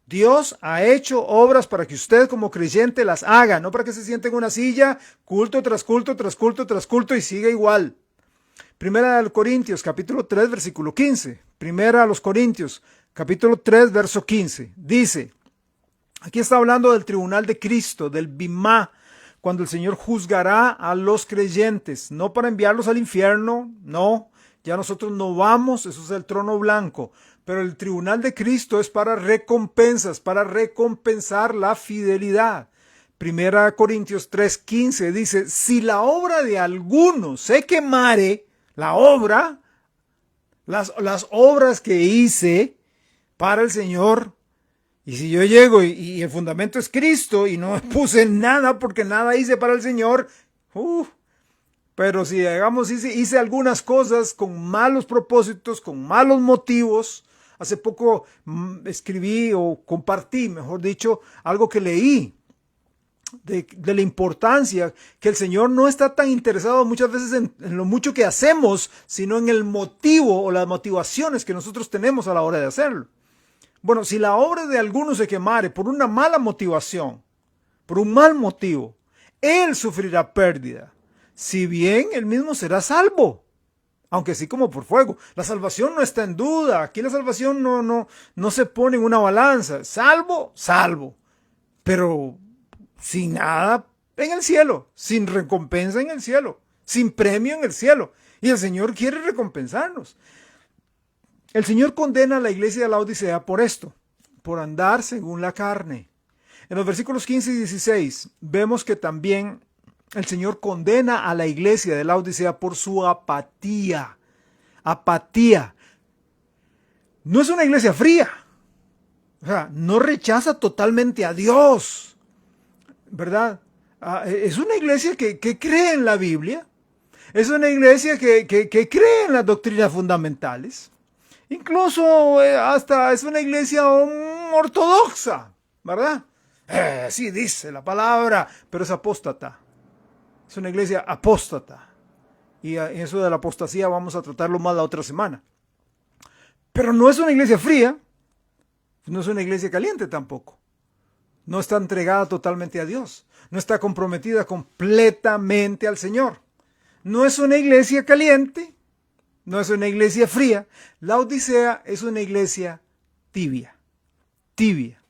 Dios ha hecho obras para que usted como creyente las haga, no para que se siente en una silla, culto tras culto, tras culto, tras culto y siga igual. Primera a los Corintios, capítulo 3, versículo 15. Primera a los Corintios, capítulo 3, verso 15. Dice, aquí está hablando del tribunal de Cristo, del Bimá, cuando el Señor juzgará a los creyentes, no para enviarlos al infierno, no, ya nosotros no vamos, eso es el trono blanco, pero el tribunal de Cristo es para recompensas, para recompensar la fidelidad. Primera Corintios 3:15 dice, si la obra de alguno se quemare, la obra, las obras que hice para el Señor, y si yo llego y el fundamento es Cristo y no puse nada porque nada hice para el Señor, pero si digamos hice algunas cosas con malos propósitos, con malos motivos, hace poco escribí o compartí, mejor dicho, algo que leí de la importancia que el Señor no está tan interesado muchas veces en lo mucho que hacemos, sino en el motivo o las motivaciones que nosotros tenemos a la hora de hacerlo. Bueno, si la obra de alguno se quemare por una mala motivación, por un mal motivo, él sufrirá pérdida, si bien él mismo será salvo, aunque así como por fuego. La salvación no está en duda, aquí la salvación no se pone en una balanza, salvo, pero sin nada en el cielo, sin recompensa en el cielo, sin premio en el cielo, y el Señor quiere recompensarnos. El Señor condena a la iglesia de la Odisea por esto, por andar según la carne. En los versículos 15 y 16 vemos que también el Señor condena a la iglesia de la Odisea por su apatía. Apatía. No es una iglesia fría. O sea, no rechaza totalmente a Dios, ¿verdad? Es una iglesia que cree en la Biblia. Es una iglesia que cree en las doctrinas fundamentales. Incluso hasta es una iglesia ortodoxa, ¿verdad? Sí dice la palabra, pero es apóstata. Es una iglesia apóstata. Y eso de la apostasía vamos a tratarlo más la otra semana. Pero no es una iglesia fría, no es una iglesia caliente tampoco. No está entregada totalmente a Dios. No está comprometida completamente al Señor. No es una iglesia caliente, no es una iglesia fría. La Odisea es una iglesia tibia. Tibia.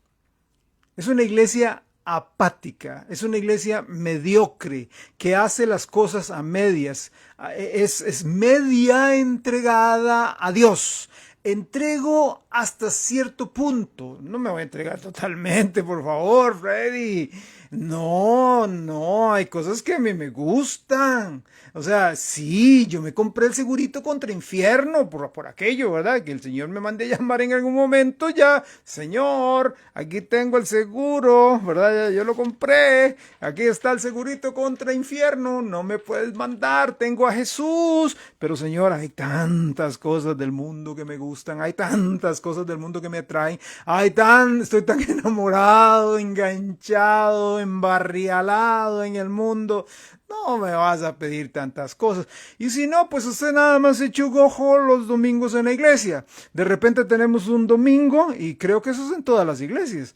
Es una iglesia apática, es una iglesia mediocre, que hace las cosas a medias, es media entregada a Dios. Entrego hasta cierto punto, no me voy a entregar totalmente, por favor, Freddy. No, hay cosas que a mí me gustan. O sea, sí, yo me compré el segurito contra infierno por aquello, ¿verdad? Que el Señor me mande a llamar en algún momento ya. Señor, aquí tengo el seguro, ¿verdad? Yo lo compré. Aquí está el segurito contra infierno. No me puedes mandar, tengo a Jesús. Pero Señor, hay tantas cosas del mundo que me gustan. Hay tantas cosas del mundo que me atraen. Estoy tan enamorado, enganchado, embarrialado en el mundo. No me vas a pedir tantas cosas. Y si no, pues usted nada más echa un ojo los domingos en la iglesia. De repente tenemos un domingo, y creo que eso es en todas las iglesias.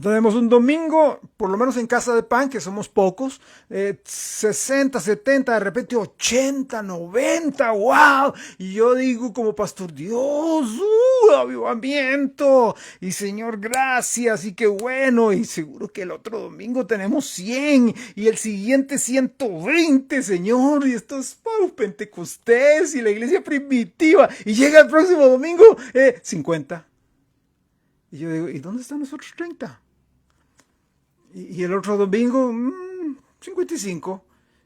Tenemos un domingo, por lo menos en Casa de Pan, que somos pocos, 60, 70, de repente 80, 90, wow. Y yo digo como pastor, Dios, avivamiento. Y Señor, gracias, y qué bueno. Y seguro que el otro domingo tenemos 100, y el siguiente 120, Señor. Y esto es Pentecostés y la iglesia primitiva. Y llega el próximo domingo, 50. Y yo digo, ¿y dónde están los otros 30? Y el otro domingo, 55.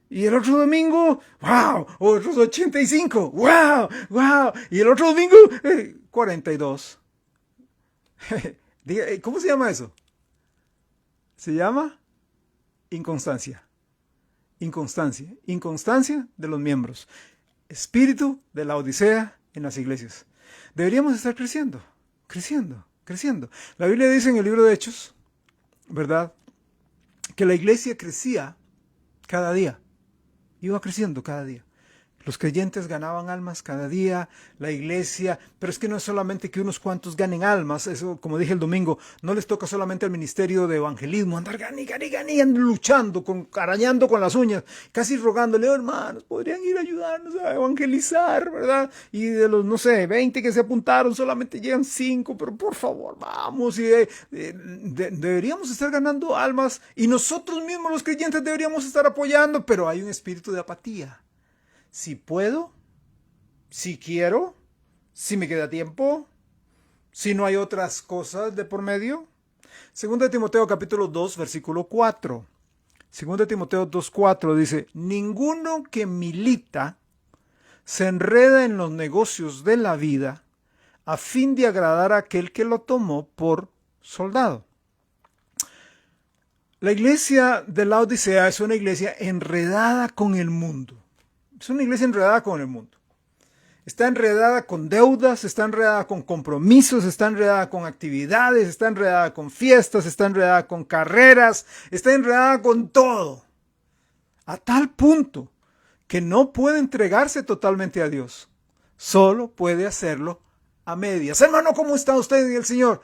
Y el otro domingo, wow, otros 85, wow. Y el otro domingo, 42. ¿Cómo se llama eso? Se llama inconstancia. Inconstancia de los miembros. Espíritu de la Odisea en las iglesias. Deberíamos estar creciendo. La Biblia dice en el libro de Hechos, ¿verdad?, que la iglesia crecía cada día, iba creciendo cada día. Los creyentes ganaban almas cada día, la iglesia, pero es que no es solamente que unos cuantos ganen almas, eso, como dije el domingo, no les toca solamente al ministerio de evangelismo, andar luchando, arañando con las uñas, casi rogándole, hermanos, podrían ir a ayudarnos a evangelizar, ¿verdad? Y de los, 20 que se apuntaron, solamente llegan 5, pero por favor, vamos, y deberíamos estar ganando almas, y nosotros mismos los creyentes deberíamos estar apoyando, pero hay un espíritu de apatía. Si puedo, si quiero, si me queda tiempo, si no hay otras cosas de por medio. Segunda de Timoteo capítulo 2, versículo 4. Segunda de Timoteo 2:4 dice, ninguno que milita se enreda en los negocios de la vida a fin de agradar a aquel que lo tomó por soldado. La iglesia de la Odisea es una iglesia enredada con el mundo. Es una iglesia enredada con el mundo. Está enredada con deudas, está enredada con compromisos, está enredada con actividades, está enredada con fiestas, está enredada con carreras, está enredada con todo. A tal punto que no puede entregarse totalmente a Dios. Solo puede hacerlo a medias. Hermano, ¿cómo está usted y el Señor?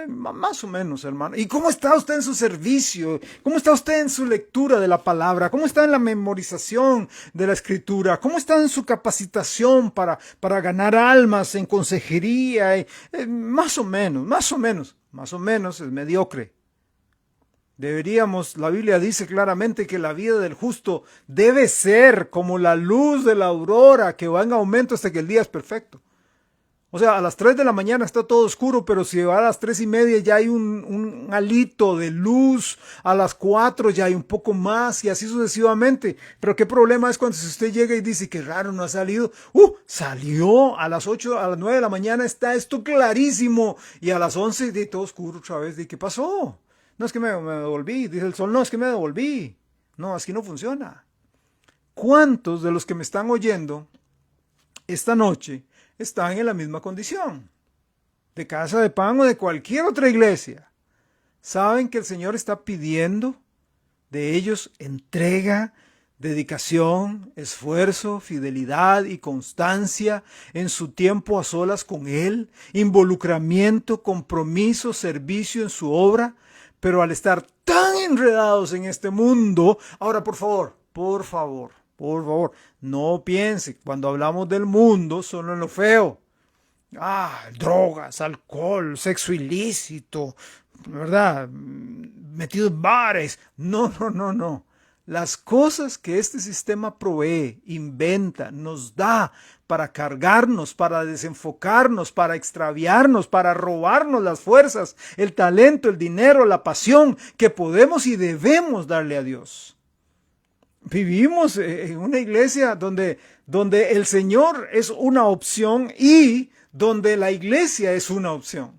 Más o menos, hermano. ¿Y cómo está usted en su servicio? ¿Cómo está usted en su lectura de la palabra? ¿Cómo está en la memorización de la escritura? ¿Cómo está en su capacitación para ganar almas en consejería? Más o menos es mediocre. La Biblia dice claramente que la vida del justo debe ser como la luz de la aurora que va en aumento hasta que el día es perfecto. O sea, a las 3 de la mañana está todo oscuro, pero si va a las 3:30 ya hay un halito de luz, a las 4 ya hay un poco más y así sucesivamente. Pero qué problema es cuando si usted llega y dice que raro, no ha salido. Salió a las 8, a las 9 de la mañana está esto clarísimo y a las 11 de todo oscuro otra vez. ¿Qué pasó? No, es que me devolví, dice el sol, no, es que me devolví. No, así no funciona. ¿Cuántos de los que me están oyendo esta noche están en la misma condición? De Casa de Pan o de cualquier otra iglesia. Saben que el Señor está pidiendo de ellos entrega, dedicación, esfuerzo, fidelidad y constancia en su tiempo a solas con Él, involucramiento, compromiso, servicio en su obra, pero al estar tan enredados en este mundo, ahora por favor, no piense cuando hablamos del mundo solo en lo feo. Drogas, alcohol, sexo ilícito, ¿verdad? Metido en bares. No, no, no, no. Las cosas que este sistema provee, inventa, nos da para cargarnos, para desenfocarnos, para extraviarnos, para robarnos las fuerzas, el talento, el dinero, la pasión que podemos y debemos darle a Dios. Vivimos en una iglesia donde el Señor es una opción y donde la iglesia es una opción.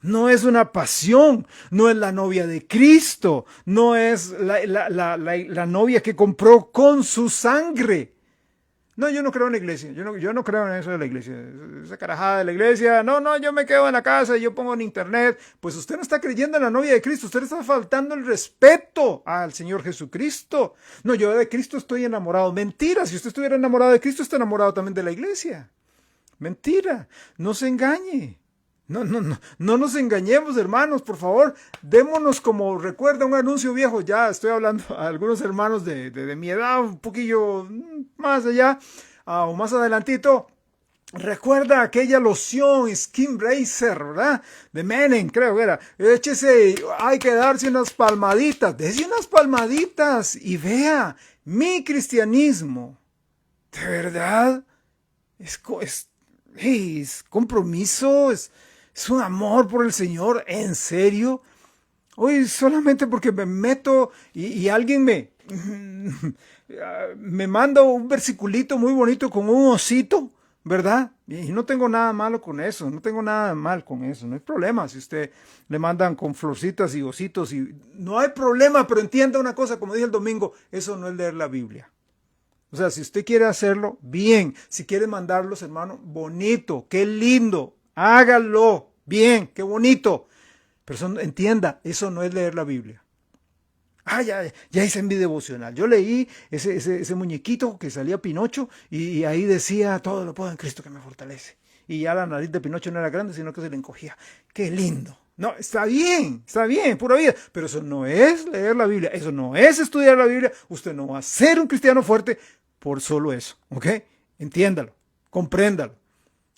No es una pasión, no es la novia de Cristo, no es la novia que compró con su sangre. No, yo no creo en la iglesia, yo no creo en eso de la iglesia, esa carajada de la iglesia. No, yo me quedo en la casa y yo pongo en internet. Pues usted no está creyendo en la novia de Cristo, usted está faltando el respeto al Señor Jesucristo. No, yo de Cristo estoy enamorado. Mentira, si usted estuviera enamorado de Cristo, está enamorado también de la iglesia. Mentira, no se engañe. No nos engañemos, hermanos, por favor. Démonos como, recuerda un anuncio viejo, ya estoy hablando a algunos hermanos de mi edad, un poquillo más allá, o más adelantito. Recuerda aquella loción Skin Racer, ¿verdad? De Menem, creo que era. Échese, hay que darse unas palmaditas. Dese unas palmaditas y vea, mi cristianismo, de verdad, es compromiso, es un amor por el Señor, en serio. Hoy solamente porque me meto y alguien me manda un versiculito muy bonito con un osito, ¿verdad? Y no tengo nada malo con eso, no tengo nada mal con eso, no hay problema si usted le mandan con florcitas y ositos, y no hay problema, pero entienda una cosa, como dije el domingo, eso no es leer la Biblia. O sea, si usted quiere hacerlo, bien. Si quiere mandarlos, hermano, bonito, qué lindo. Hágalo, bien, qué bonito. Pero entienda, eso no es leer la Biblia. Ya hice mi devocional. Yo leí ese muñequito que salía Pinocho y ahí decía, todo lo puedo en Cristo que me fortalece. Y ya la nariz de Pinocho no era grande, sino que se le encogía. Qué lindo. No, está bien, pura vida. Pero eso no es leer la Biblia, eso no es estudiar la Biblia. Usted no va a ser un cristiano fuerte por solo eso, ¿ok? Entiéndalo, compréndalo,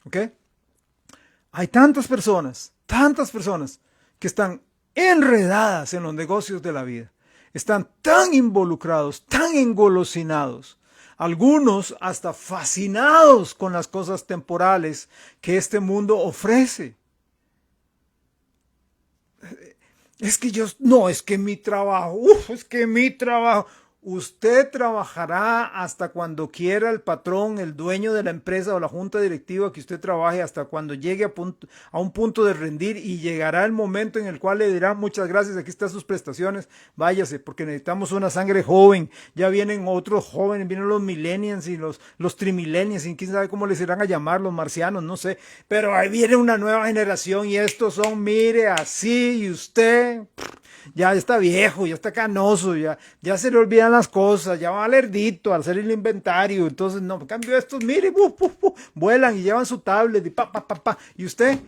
¿ok? Hay tantas personas que están enredadas en los negocios de la vida. Están tan involucrados, tan engolosinados, algunos hasta fascinados con las cosas temporales que este mundo ofrece. Es que mi trabajo, usted trabajará hasta cuando quiera el patrón, el dueño de la empresa o la junta directiva que usted trabaje, hasta cuando llegue a un punto de rendir, y llegará el momento en el cual le dirá muchas gracias, aquí están sus prestaciones, váyase, porque necesitamos una sangre joven. Ya vienen otros jóvenes, vienen los millennials y los trimillennials, y quién sabe cómo les irán a llamar, los marcianos, no sé, pero ahí viene una nueva generación y estos son, mire, así, y usted ya está viejo, ya está canoso, ya se le olvidan las cosas, ya va lerdito al hacer el inventario. Entonces, no, en cambio estos, mire, vuelan y llevan su tablet y y usted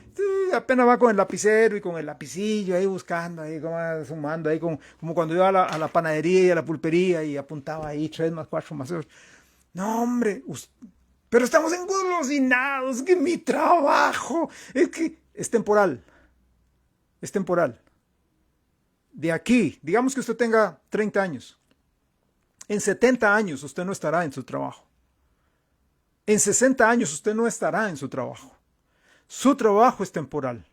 apenas va con el lapicero y con el lapicillo ahí buscando, ahí como sumando, ahí como cuando iba a la panadería y a la pulpería y apuntaba ahí 3 más 4 más 8. No, hombre, pero estamos engolosinados, que mi trabajo es que es temporal. De aquí, digamos que usted tenga 30 años. En 70 años usted no estará en su trabajo. En 60 años usted no estará en su trabajo. Su trabajo es temporal.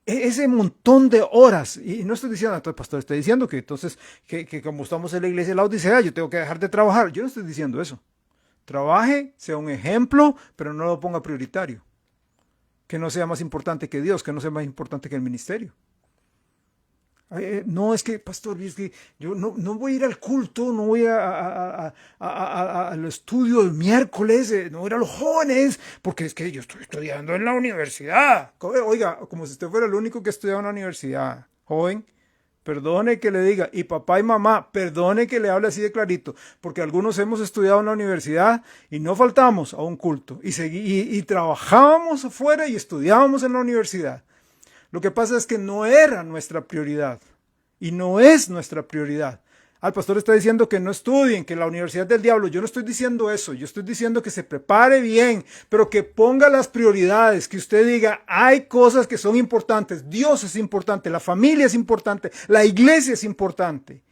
Ese montón de horas, y no estoy diciendo, pastor, estoy diciendo que entonces, que como estamos en la iglesia de la Odisea, yo tengo que dejar de trabajar. Yo no estoy diciendo eso. Trabaje, sea un ejemplo, pero no lo ponga prioritario. Que no sea más importante que Dios, que no sea más importante que el ministerio. No, es que, pastor, es que yo no voy a ir al culto, no voy al estudio el miércoles, no voy a ir a los jóvenes, porque es que yo estoy estudiando en la universidad. Oiga, como si usted fuera el único que estudia en la universidad, joven. Perdone que le diga, y papá y mamá, perdone que le hable así de clarito, porque algunos hemos estudiado en la universidad y no faltamos a un culto, y trabajábamos afuera y estudiábamos en la universidad. Lo que pasa es que no era nuestra prioridad, y no es nuestra prioridad. Al pastor está diciendo que no estudien, que la universidad del diablo. Yo no estoy diciendo eso, yo estoy diciendo que se prepare bien, pero que ponga las prioridades, que usted diga, hay cosas que son importantes, Dios es importante, la familia es importante, la iglesia es importante.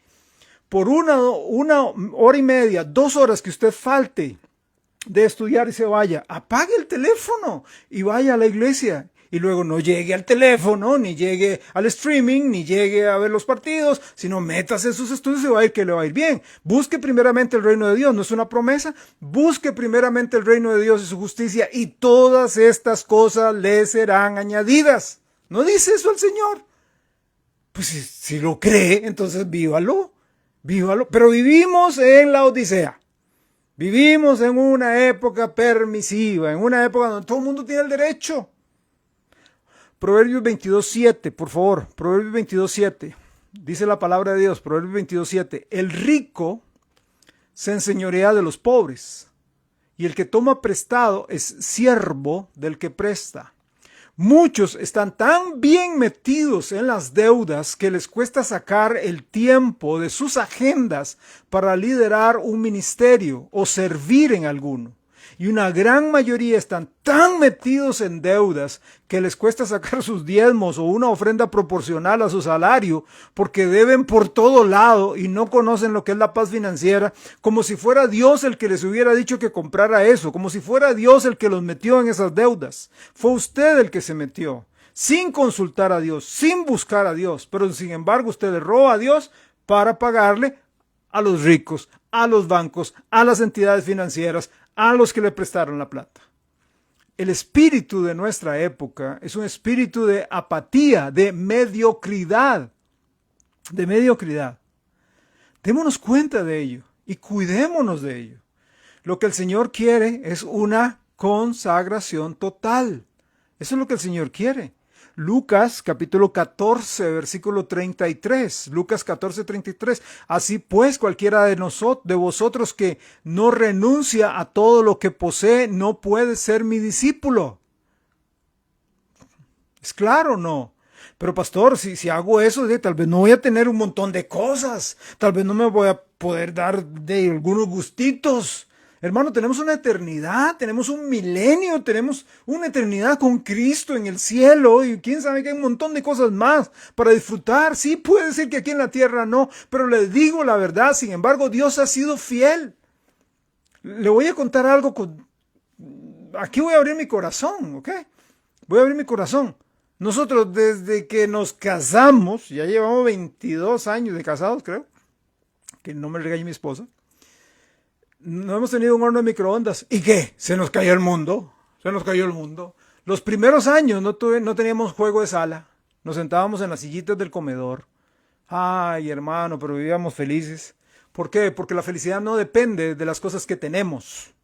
Por una hora y media, 2 horas que usted falte de estudiar y se vaya, apague el teléfono y vaya a la iglesia. Y luego no llegue al teléfono, ni llegue al streaming, ni llegue a ver los partidos, sino métase en sus estudios y va a ir que le va a ir bien. Busque primeramente el reino de Dios, no es una promesa. Busque primeramente el reino de Dios y su justicia y todas estas cosas le serán añadidas. ¿No dice eso el Señor? Pues si lo cree, entonces vívalo, vívalo. Pero vivimos en la Odisea. Vivimos en una época permisiva, en una época donde todo el mundo tiene el derecho. Proverbios 22:7, por favor, Proverbios 22:7, dice la palabra de Dios, Proverbios 22:7, el rico se enseñorea de los pobres, y el que toma prestado es siervo del que presta. Muchos están tan bien metidos en las deudas que les cuesta sacar el tiempo de sus agendas para liderar un ministerio o servir en alguno. Y una gran mayoría están tan metidos en deudas que les cuesta sacar sus diezmos o una ofrenda proporcional a su salario porque deben por todo lado y no conocen lo que es la paz financiera, como si fuera Dios el que les hubiera dicho que comprara eso, como si fuera Dios el que los metió en esas deudas. Fue usted el que se metió, sin consultar a Dios, sin buscar a Dios, pero sin embargo usted le roba a Dios para pagarle a los ricos, a los bancos, a las entidades financieras, a los que le prestaron la plata. El espíritu de nuestra época es un espíritu de apatía, de mediocridad, de mediocridad. Démonos cuenta de ello y cuidémonos de ello. Lo que el Señor quiere es una consagración total. Eso es lo que el Señor quiere. Lucas capítulo 14, versículo 33. Lucas 14, 33. Así pues, cualquiera de vosotros que no renuncia a todo lo que posee, no puede ser mi discípulo. ¿Es claro o no? Pero pastor, si hago eso, tal vez no voy a tener un montón de cosas. Tal vez no me voy a poder dar de algunos gustitos. Hermano, tenemos una eternidad, tenemos un milenio, tenemos una eternidad con Cristo en el cielo y quién sabe que hay un montón de cosas más para disfrutar. Sí, puede ser que aquí en la tierra no, pero les digo la verdad, sin embargo, Dios ha sido fiel. Le voy a contar algo, aquí voy a abrir mi corazón, ¿ok? Voy a abrir mi corazón. Nosotros desde que nos casamos, ya llevamos 22 años de casados, creo, que no me regañe mi esposa. No hemos tenido un horno de microondas. ¿Y qué? Se nos cayó el mundo. Se nos cayó el mundo. Los primeros años no teníamos juego de sala. Nos sentábamos en las sillitas del comedor. Ay, hermano, pero vivíamos felices. ¿Por qué? Porque la felicidad no depende de las cosas que tenemos.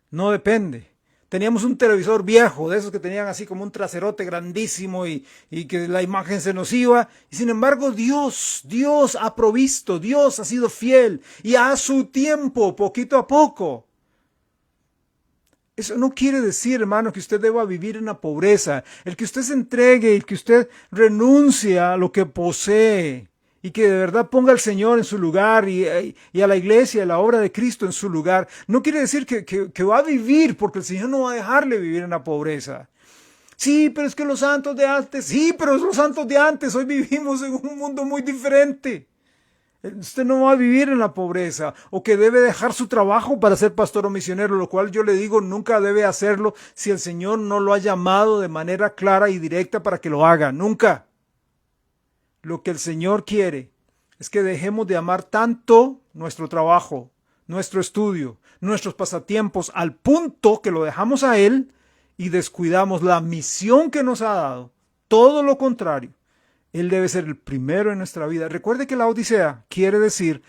No depende. Teníamos un televisor viejo, de esos que tenían así como un traserote grandísimo y que la imagen se nos iba. Y sin embargo, Dios ha provisto, Dios ha sido fiel y a su tiempo, poquito a poco. Eso no quiere decir, hermano, que usted deba vivir en la pobreza. El que usted se entregue, el que usted renuncie a lo que posee y que de verdad ponga al Señor en su lugar y a la iglesia, a la obra de Cristo en su lugar, no quiere decir que va a vivir, porque el Señor no va a dejarle vivir en la pobreza. Sí, pero es que los santos de antes, sí, pero los santos de antes, hoy vivimos en un mundo muy diferente. Usted no va a vivir en la pobreza o que debe dejar su trabajo para ser pastor o misionero, lo cual yo le digo nunca debe hacerlo si el Señor no lo ha llamado de manera clara y directa para que lo haga, nunca. Lo que el Señor quiere es que dejemos de amar tanto nuestro trabajo, nuestro estudio, nuestros pasatiempos, al punto que lo dejamos a Él y descuidamos la misión que nos ha dado. Todo lo contrario, Él debe ser el primero en nuestra vida. Recuerde que la Odisea quiere decir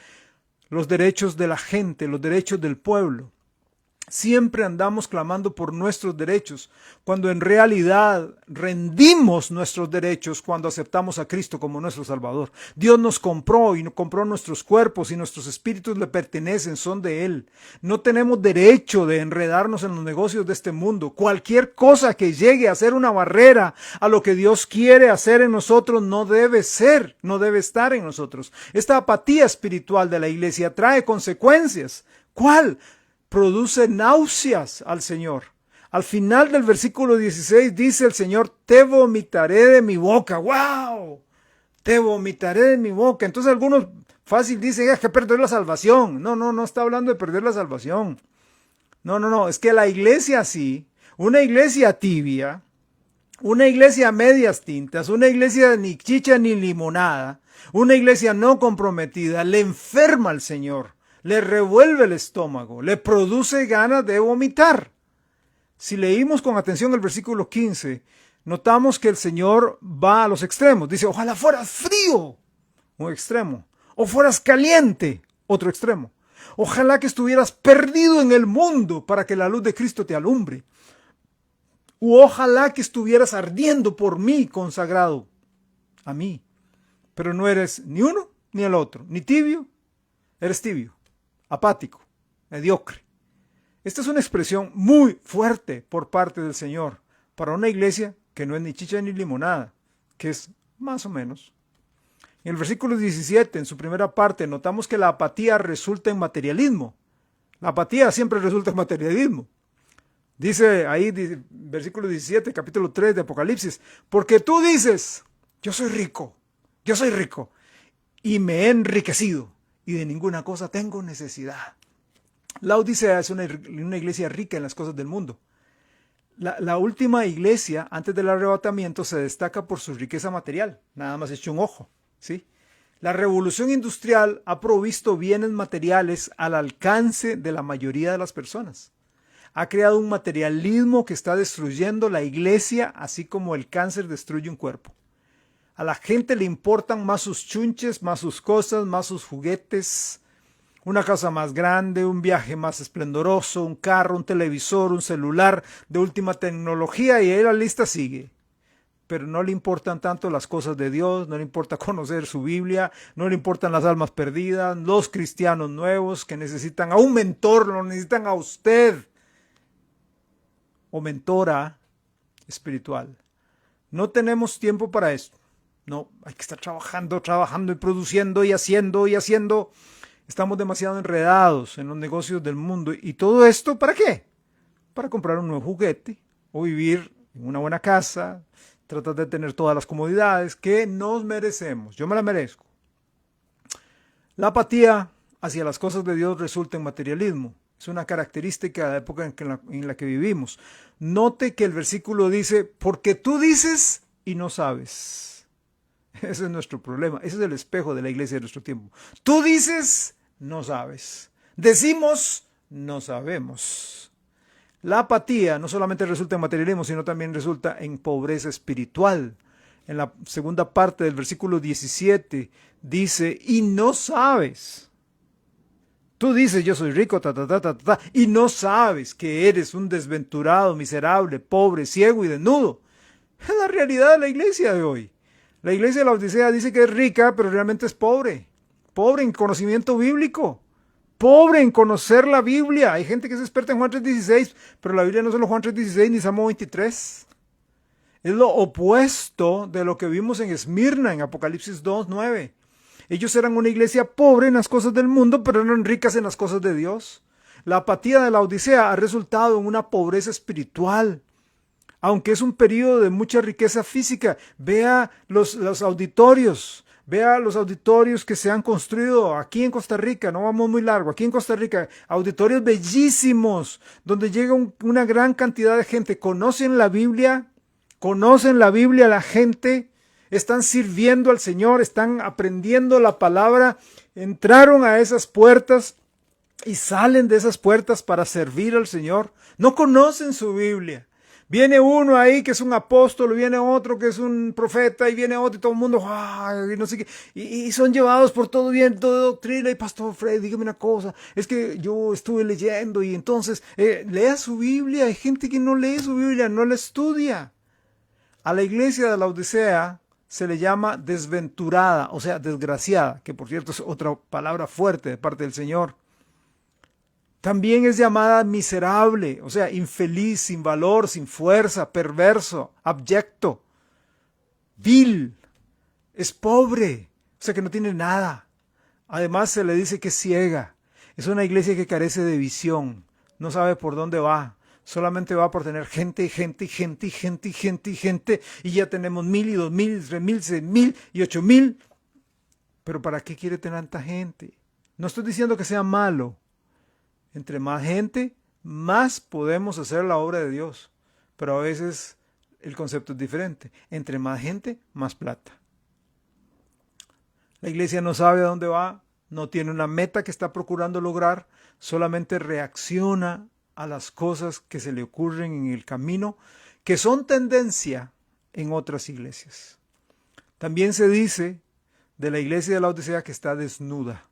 los derechos de la gente, los derechos del pueblo. Siempre andamos clamando por nuestros derechos, cuando en realidad rendimos nuestros derechos cuando aceptamos a Cristo como nuestro Salvador. Dios nos compró y compró nuestros cuerpos y nuestros espíritus le pertenecen, son de Él. No tenemos derecho de enredarnos en los negocios de este mundo. Cualquier cosa que llegue a ser una barrera a lo que Dios quiere hacer en nosotros no debe estar en nosotros. Esta apatía espiritual de la iglesia trae consecuencias. ¿Cuál? Produce náuseas al Señor. Al final del versículo 16 dice el Señor, te vomitaré de mi boca. ¡Wow! Te vomitaré de mi boca. Entonces algunos fácil dicen, es que perder la salvación. No está hablando de perder la salvación. No, es que la iglesia así, una iglesia tibia, una iglesia a medias tintas, una iglesia ni chicha ni limonada, una iglesia no comprometida, le enferma al Señor. Le revuelve el estómago, le produce ganas de vomitar. Si leímos con atención el versículo 15, notamos que el Señor va a los extremos. Dice, ojalá fueras frío, un extremo, o fueras caliente, otro extremo. Ojalá que estuvieras perdido en el mundo para que la luz de Cristo te alumbre. U ojalá que estuvieras ardiendo por mí, consagrado a mí. Pero no eres ni uno ni el otro, ni tibio, eres tibio. Apático, mediocre. Esta es una expresión muy fuerte por parte del Señor para una iglesia que no es ni chicha ni limonada, que es más o menos. En el versículo 17, en su primera parte, notamos que la apatía resulta en materialismo. La apatía siempre resulta en materialismo. Dice ahí, versículo 17, capítulo 3 de Apocalipsis, porque tú dices, yo soy rico, y me he enriquecido. Y de ninguna cosa tengo necesidad. La Odisea es una iglesia rica en las cosas del mundo. La última iglesia, antes del arrebatamiento, se destaca por su riqueza material. Nada más eche un ojo, ¿sí? La revolución industrial ha provisto bienes materiales al alcance de la mayoría de las personas. Ha creado un materialismo que está destruyendo la iglesia, así como el cáncer destruye un cuerpo. A la gente le importan más sus chunches, más sus cosas, más sus juguetes, una casa más grande, un viaje más esplendoroso, un carro, un televisor, un celular de última tecnología y ahí la lista sigue. Pero no le importan tanto las cosas de Dios, no le importa conocer su Biblia, no le importan las almas perdidas, los cristianos nuevos que necesitan a un mentor, lo necesitan a usted o mentora espiritual. No tenemos tiempo para esto. No, hay que estar trabajando y produciendo y haciendo. Estamos demasiado enredados en los negocios del mundo. ¿Y todo esto para qué? Para comprar un nuevo juguete o vivir en una buena casa, tratar de tener todas las comodidades que nos merecemos. Yo me la merezco. La apatía hacia las cosas de Dios resulta en materialismo. Es una característica de la época en la que vivimos. Note que el versículo dice, porque tú dices y no sabes. Ese es nuestro problema. Ese es el espejo de la iglesia de nuestro tiempo. Tú dices, no sabes. Decimos, no sabemos. La apatía no solamente resulta en materialismo, sino también resulta en pobreza espiritual. En la segunda parte del versículo 17 dice, y no sabes. Tú dices, yo soy rico, y no sabes que eres un desventurado, miserable, pobre, ciego y desnudo. Es la realidad de la iglesia de hoy. La iglesia de la Odisea dice que es rica, pero realmente es pobre. Pobre en conocimiento bíblico. Pobre en conocer la Biblia. Hay gente que es experta en Juan 3:16, pero la Biblia no es solo Juan 3:16 ni Salmo 23. Es lo opuesto de lo que vimos en Esmirna, en Apocalipsis 2:9. Ellos eran una iglesia pobre en las cosas del mundo, pero eran ricas en las cosas de Dios. La apatía de la Odisea ha resultado en una pobreza espiritual. Aunque es un periodo de mucha riqueza física, vea los auditorios, vea los auditorios que se han construido aquí en Costa Rica, no vamos muy largo, aquí en Costa Rica, auditorios bellísimos, donde llega una gran cantidad de gente, conocen la Biblia la gente, están sirviendo al Señor, están aprendiendo la palabra, entraron a esas puertas y salen de esas puertas para servir al Señor, no conocen su Biblia. Viene uno ahí que es un apóstol, viene otro que es un profeta, y viene otro y todo el mundo, ¡ay! No sé qué, y son llevados por todo bien, toda doctrina. Y Pastor Fred, dígame una cosa, es que yo estuve leyendo y entonces lea su Biblia. Hay gente que no lee su Biblia, no la estudia. A la iglesia de la Odisea se le llama desventurada, o sea, desgraciada, que por cierto es otra palabra fuerte de parte del Señor. También es llamada miserable, o sea, infeliz, sin valor, sin fuerza, perverso, abyecto, vil, es pobre, o sea que no tiene nada. Además se le dice que es ciega. Es una iglesia que carece de visión, no sabe por dónde va. Solamente va por tener gente, y ya tenemos 1,000 y 2,000, 3,000, 6,000 y 8,000. Pero ¿para qué quiere tener tanta gente? No estoy diciendo que sea malo. Entre más gente, más podemos hacer la obra de Dios. Pero a veces el concepto es diferente. Entre más gente, más plata. La iglesia no sabe a dónde va, no tiene una meta que está procurando lograr, solamente reacciona a las cosas que se le ocurren en el camino, que son tendencia en otras iglesias. También se dice de la iglesia de la Odisea que está desnuda.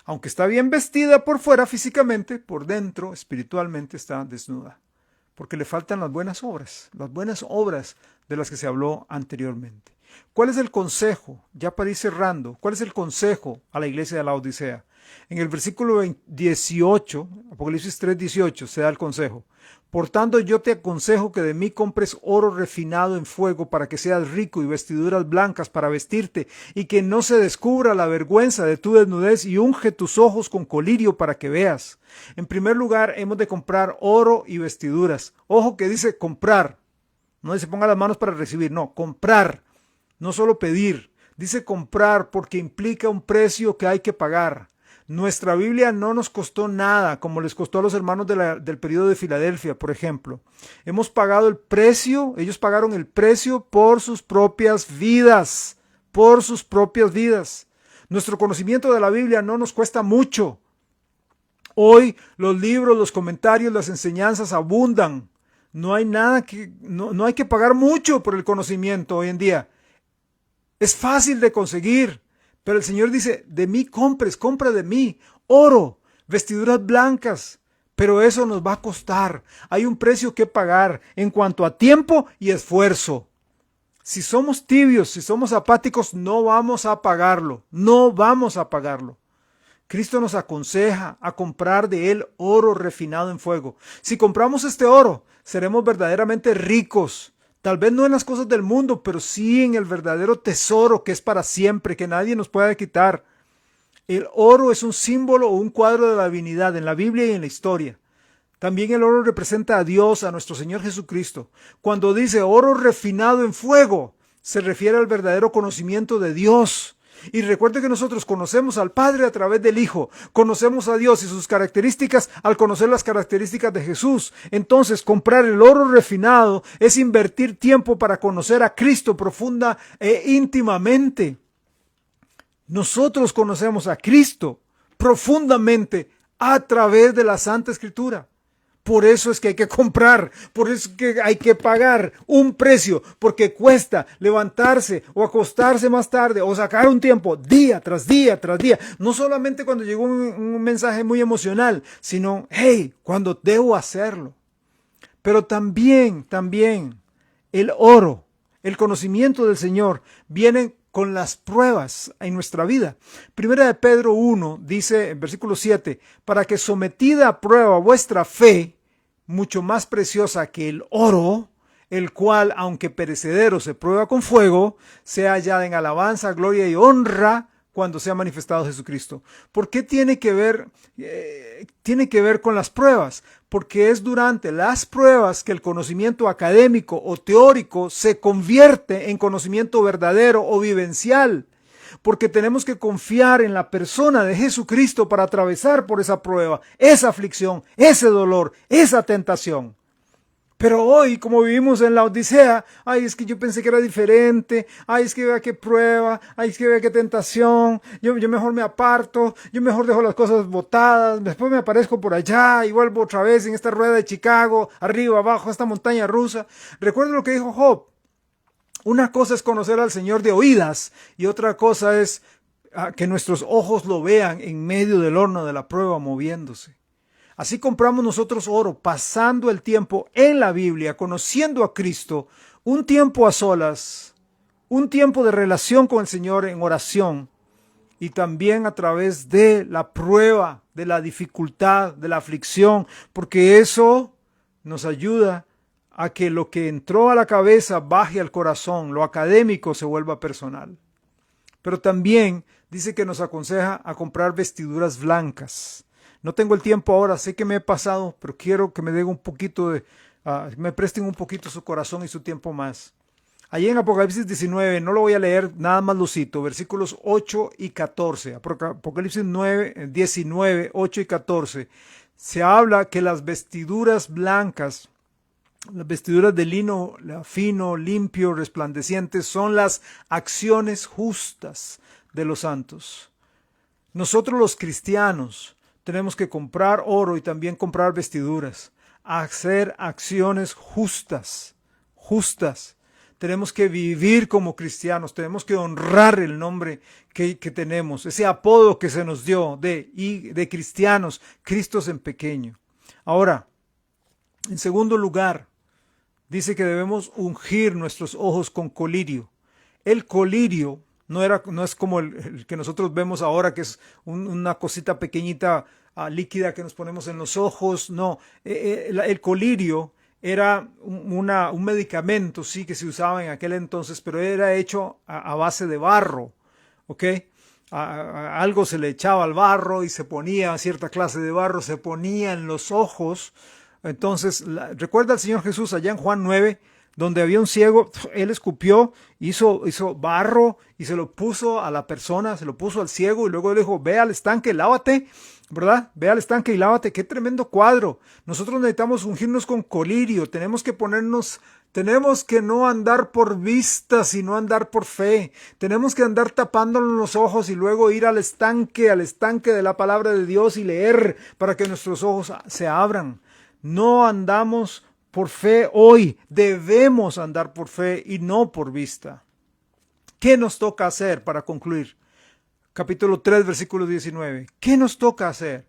Aunque está bien vestida por fuera físicamente, por dentro espiritualmente está desnuda, porque le faltan las buenas obras de las que se habló anteriormente. ¿Cuál es el consejo? Ya para ir cerrando, ¿cuál es el consejo a la iglesia de la Odisea? En el versículo 18, Apocalipsis 3:18, se da el consejo. Por tanto, yo te aconsejo que de mí compres oro refinado en fuego para que seas rico y vestiduras blancas para vestirte y que no se descubra la vergüenza de tu desnudez y unge tus ojos con colirio para que veas. En primer lugar, hemos de comprar oro y vestiduras. Ojo que dice comprar. No dice ponga las manos para recibir, no, comprar. No solo pedir. Dice comprar porque implica un precio que hay que pagar. Nuestra Biblia no nos costó nada, como les costó a los hermanos del período de Filadelfia, por ejemplo. Hemos pagado el precio, ellos pagaron el precio por sus propias vidas, Nuestro conocimiento de la Biblia no nos cuesta mucho. Hoy los libros, los comentarios, las enseñanzas abundan. No hay no hay que pagar mucho por el conocimiento hoy en día. Es fácil de conseguir. Pero el Señor dice, de mí compra de mí oro, vestiduras blancas, pero eso nos va a costar. Hay un precio que pagar en cuanto a tiempo y esfuerzo. Si somos tibios, si somos apáticos, no vamos a pagarlo, Cristo nos aconseja a comprar de Él oro refinado en fuego. Si compramos este oro, seremos verdaderamente ricos. Tal vez no en las cosas del mundo, pero sí en el verdadero tesoro que es para siempre, que nadie nos puede quitar. El oro es un símbolo o un cuadro de la divinidad en la Biblia y en la historia. También el oro representa a Dios, a nuestro Señor Jesucristo. Cuando dice oro refinado en fuego, se refiere al verdadero conocimiento de Dios. Y recuerde que nosotros conocemos al Padre a través del Hijo, conocemos a Dios y sus características al conocer las características de Jesús. Entonces, comprar el oro refinado es invertir tiempo para conocer a Cristo profunda e íntimamente. Nosotros conocemos a Cristo profundamente a través de la Santa Escritura. Por eso es que hay que comprar, por eso es que hay que pagar un precio, porque cuesta levantarse o acostarse más tarde o sacar un tiempo día tras día tras día. No solamente cuando llegó un mensaje muy emocional, sino, hey, cuando debo hacerlo. Pero también el oro, el conocimiento del Señor, vienen con las pruebas en nuestra vida. Primera de Pedro 1 dice en versículo 7, para que sometida a prueba vuestra fe, mucho más preciosa que el oro, el cual, aunque perecedero se prueba con fuego, sea hallada en alabanza, gloria y honra cuando sea manifestado Jesucristo. ¿Por qué tiene que ver con las pruebas? Porque es durante las pruebas que el conocimiento académico o teórico se convierte en conocimiento verdadero o vivencial. Porque tenemos que confiar en la persona de Jesucristo para atravesar por esa prueba, esa aflicción, ese dolor, esa tentación. Pero hoy, como vivimos en la Odisea, ay, es que yo pensé que era diferente, ay, es que vea qué prueba, ay, es que vea qué tentación, yo mejor me aparto, yo mejor dejo las cosas botadas, después me aparezco por allá y vuelvo otra vez en esta rueda de Chicago, arriba, abajo, esta montaña rusa. Recuerda lo que dijo Job. Una cosa es conocer al Señor de oídas y otra cosa es que nuestros ojos lo vean en medio del horno de la prueba moviéndose. Así compramos nosotros oro, pasando el tiempo en la Biblia, conociendo a Cristo, un tiempo a solas, un tiempo de relación con el Señor en oración y también a través de la prueba, de la dificultad, de la aflicción, porque eso nos ayuda a que lo que entró a la cabeza baje al corazón, lo académico se vuelva personal. Pero también dice que nos aconseja a comprar vestiduras blancas. No tengo el tiempo ahora, sé que me he pasado, pero quiero que me den un poquito me presten un poquito su corazón y su tiempo más. Allí en Apocalipsis 19, no lo voy a leer, nada más lo cito, versículos 8 y 14. Apocalipsis 19, 8 y 14. Se habla que las vestiduras blancas, las vestiduras de lino fino, limpio, resplandecientes, son las acciones justas de los santos. Nosotros los cristianos tenemos que comprar oro y también comprar vestiduras, hacer acciones justas. Tenemos que vivir como cristianos, tenemos que honrar el nombre que tenemos, ese apodo que se nos dio de cristianos, Cristos en pequeño. Ahora, en segundo lugar, dice que debemos ungir nuestros ojos con colirio. El colirio no es como el que nosotros vemos ahora, que es una cosita pequeñita líquida que nos ponemos en los ojos. No, el colirio era un medicamento, sí, que se usaba en aquel entonces, pero era hecho a base de barro, ¿ok? Algo se le echaba al barro y se ponía, cierta clase de barro se ponía en los ojos. Entonces, recuerda al Señor Jesús allá en Juan 9, donde había un ciego, él escupió, hizo barro y se lo puso a la persona, se lo puso al ciego y luego le dijo, ve al estanque, lávate, ¿verdad? Ve al estanque y lávate. Qué tremendo cuadro. Nosotros necesitamos ungirnos con colirio, tenemos que no andar por vista, sino andar por fe. Tenemos que andar tapándonos los ojos y luego ir al estanque de la palabra de Dios y leer para que nuestros ojos se abran. No andamos por fe hoy, debemos andar por fe y no por vista. ¿Qué nos toca hacer para concluir? Capítulo 3, versículo 19. ¿Qué nos toca hacer?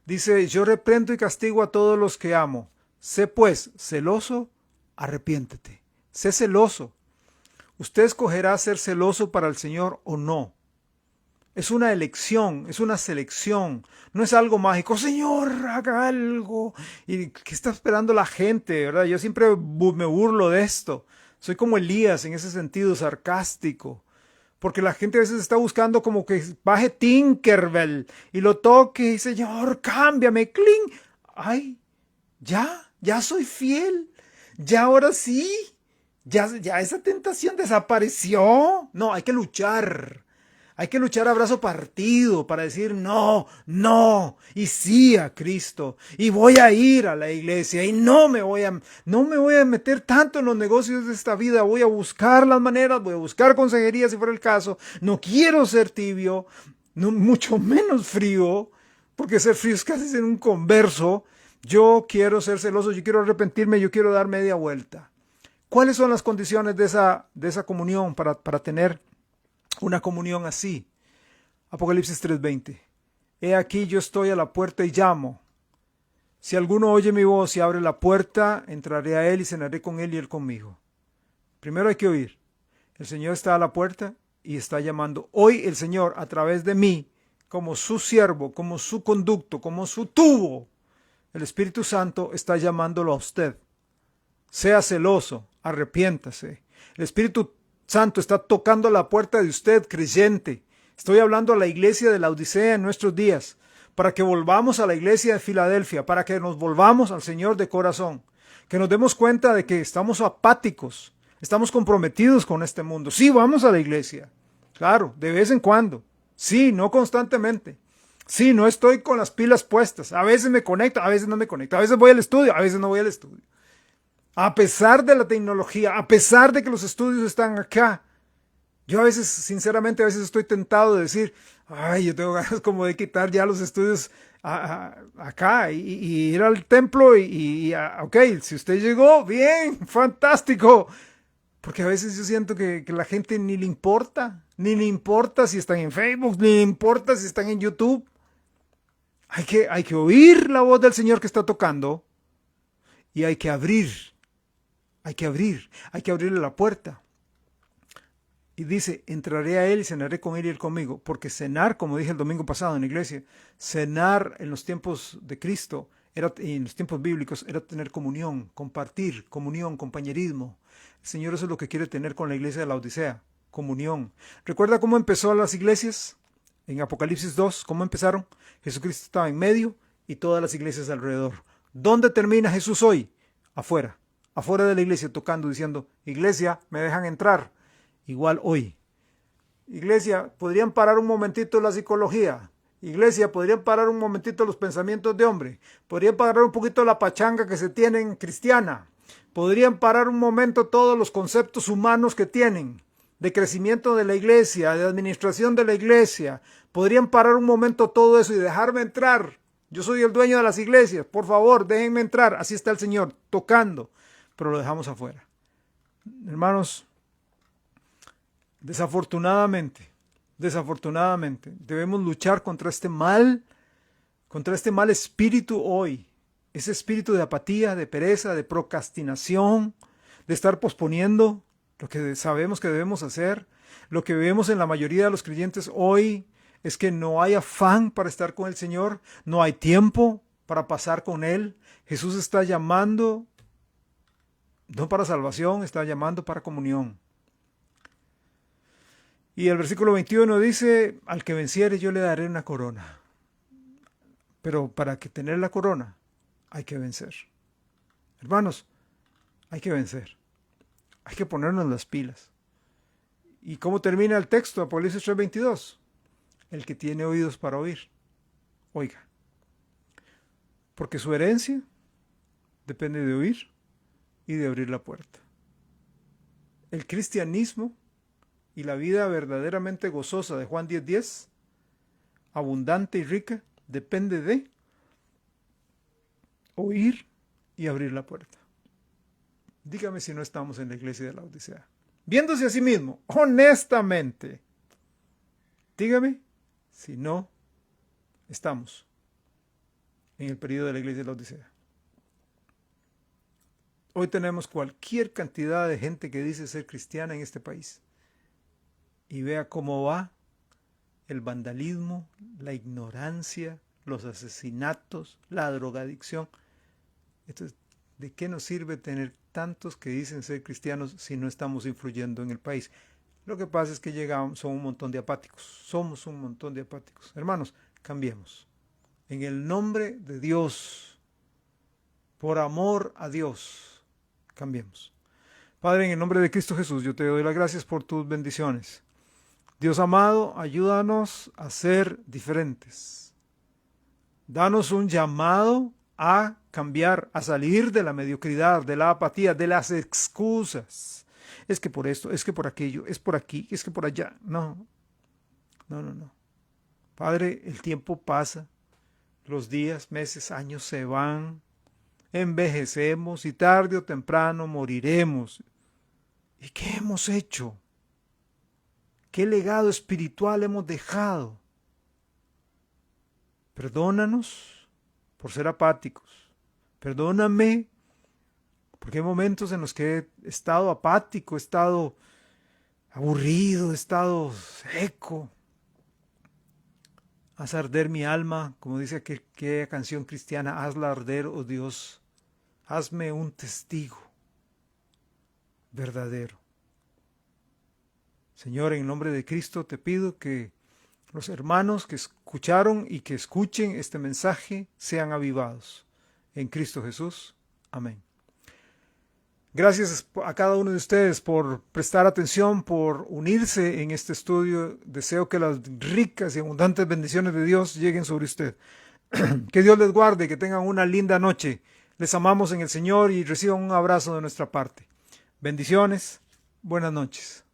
Dice, yo reprendo y castigo a todos los que amo. Sé pues celoso, arrepiéntete. Sé celoso. Usted escogerá ser celoso para el Señor o no. Es una elección, es una selección, no es algo mágico. Señor, haga algo. ¿Y qué está esperando la gente, verdad? Yo siempre me burlo de esto. Soy como Elías en ese sentido sarcástico. Porque la gente a veces está buscando como que baje Tinkerbell y lo toque y Señor, cámbiame, cling. Ay, ya soy fiel. Ya ahora sí. Ya esa tentación desapareció. No, hay que luchar. Hay que luchar a brazo partido para decir no, y sí a Cristo. Y voy a ir a la iglesia y no me voy a meter tanto en los negocios de esta vida. Voy a buscar las maneras, voy a buscar consejería si fuera el caso. No quiero ser tibio, mucho menos frío, porque ser frío es casi ser un converso. Yo quiero ser celoso, yo quiero arrepentirme, yo quiero dar media vuelta. ¿Cuáles son las condiciones de esa comunión para tener una comunión así? Apocalipsis 3:20. He aquí yo estoy a la puerta y llamo. Si alguno oye mi voz y abre la puerta, entraré a él y cenaré con él y él conmigo. Primero hay que oír. El Señor está a la puerta y está llamando. Hoy el Señor, a través de mí, como su siervo, como su conducto, como su tubo, el Espíritu Santo está llamándolo a usted. Sea celoso, arrepiéntase. El Espíritu Santo está tocando la puerta de usted, creyente. Estoy hablando a la iglesia de la Odisea en nuestros días, para que volvamos a la iglesia de Filadelfia, para que nos volvamos al Señor de corazón, que nos demos cuenta de que estamos apáticos, estamos comprometidos con este mundo. Sí, vamos a la iglesia, claro, de vez en cuando. Sí, no constantemente. Sí, no estoy con las pilas puestas. A veces me conecto, a veces no me conecto. A veces voy al estudio, a veces no voy al estudio. A pesar de la tecnología, a pesar de que los estudios están acá. Yo a veces, sinceramente, a veces estoy tentado de decir, ay, yo tengo ganas como de quitar ya los estudios acá y ir al templo ok, si usted llegó, bien, fantástico. Porque a veces yo siento que la gente ni le importa si están en Facebook, ni le importa si están en YouTube. Hay que oír la voz del Señor que está tocando y hay que abrirle la puerta. Y dice, entraré a Él y cenaré con Él y Él conmigo. Porque cenar, como dije el domingo pasado en la iglesia, cenar en los tiempos de Cristo, en los tiempos bíblicos, era tener comunión, compartir, comunión, compañerismo. El Señor eso es lo que quiere tener con la iglesia de la Odisea, comunión. ¿Recuerda cómo empezó las iglesias? En Apocalipsis 2, ¿cómo empezaron? Jesucristo estaba en medio y todas las iglesias alrededor. ¿Dónde termina Jesús hoy? Afuera de la iglesia, tocando, diciendo, iglesia, me dejan entrar. Igual hoy. Iglesia, ¿podrían parar un momentito la psicología? Iglesia, ¿podrían parar un momentito los pensamientos de hombre? ¿Podrían parar un poquito la pachanga que se tienen cristiana? ¿Podrían parar un momento todos los conceptos humanos que tienen? De crecimiento de la iglesia, de administración de la iglesia. ¿Podrían parar un momento todo eso y dejarme entrar? Yo soy el dueño de las iglesias. Por favor, déjenme entrar. Así está el Señor, tocando. Pero lo dejamos afuera. Hermanos, desafortunadamente, debemos luchar contra este mal espíritu hoy. Ese espíritu de apatía, de pereza, de procrastinación, de estar posponiendo lo que sabemos que debemos hacer. Lo que vemos en la mayoría de los creyentes hoy es que no hay afán para estar con el Señor, no hay tiempo para pasar con Él. Jesús está llamando, no para salvación, está llamando para comunión. Y el versículo 21 dice, al que venciere yo le daré una corona. Pero para que tener la corona hay que vencer. Hermanos, hay que vencer. Hay que ponernos las pilas. ¿Y cómo termina el texto? Apocalipsis 3:22. El que tiene oídos para oír, oiga. Porque su herencia depende de oír y de abrir la puerta. El cristianismo y la vida verdaderamente gozosa de Juan 10:10, abundante y rica, depende de oír y abrir la puerta. Dígame si no estamos en la iglesia de la Odisea. Viéndose a sí mismo, honestamente, dígame si no estamos en el periodo de la iglesia de la Odisea. Hoy tenemos cualquier cantidad de gente que dice ser cristiana en este país. Y vea cómo va el vandalismo, la ignorancia, los asesinatos, la drogadicción. Entonces, ¿de qué nos sirve tener tantos que dicen ser cristianos si no estamos influyendo en el país? Lo que pasa es que son un montón de apáticos. Somos un montón de apáticos. Hermanos, cambiemos. En el nombre de Dios, por amor a Dios, cambiemos. Padre, en el nombre de Cristo Jesús, yo te doy las gracias por tus bendiciones. Dios amado, ayúdanos a ser diferentes. Danos un llamado a cambiar, a salir de la mediocridad, de la apatía, de las excusas. Es que por esto, es que por aquello, es por aquí, es que por allá. No. Padre, el tiempo pasa, los días, meses, años se van, envejecemos y tarde o temprano moriremos. ¿Y qué hemos hecho? ¿Qué legado espiritual hemos dejado? Perdónanos por ser apáticos. Perdóname porque hay momentos en los que he estado apático, he estado aburrido, he estado seco. Haz arder mi alma, como dice aquella canción cristiana, hazla arder, oh Dios. Hazme un testigo verdadero. Señor, en nombre de Cristo te pido que los hermanos que escucharon y que escuchen este mensaje sean avivados. En Cristo Jesús. Amén. Gracias a cada uno de ustedes por prestar atención, por unirse en este estudio. Deseo que las ricas y abundantes bendiciones de Dios lleguen sobre usted. Que Dios les guarde, que tengan una linda noche. Les amamos en el Señor y reciban un abrazo de nuestra parte. Bendiciones. Buenas noches.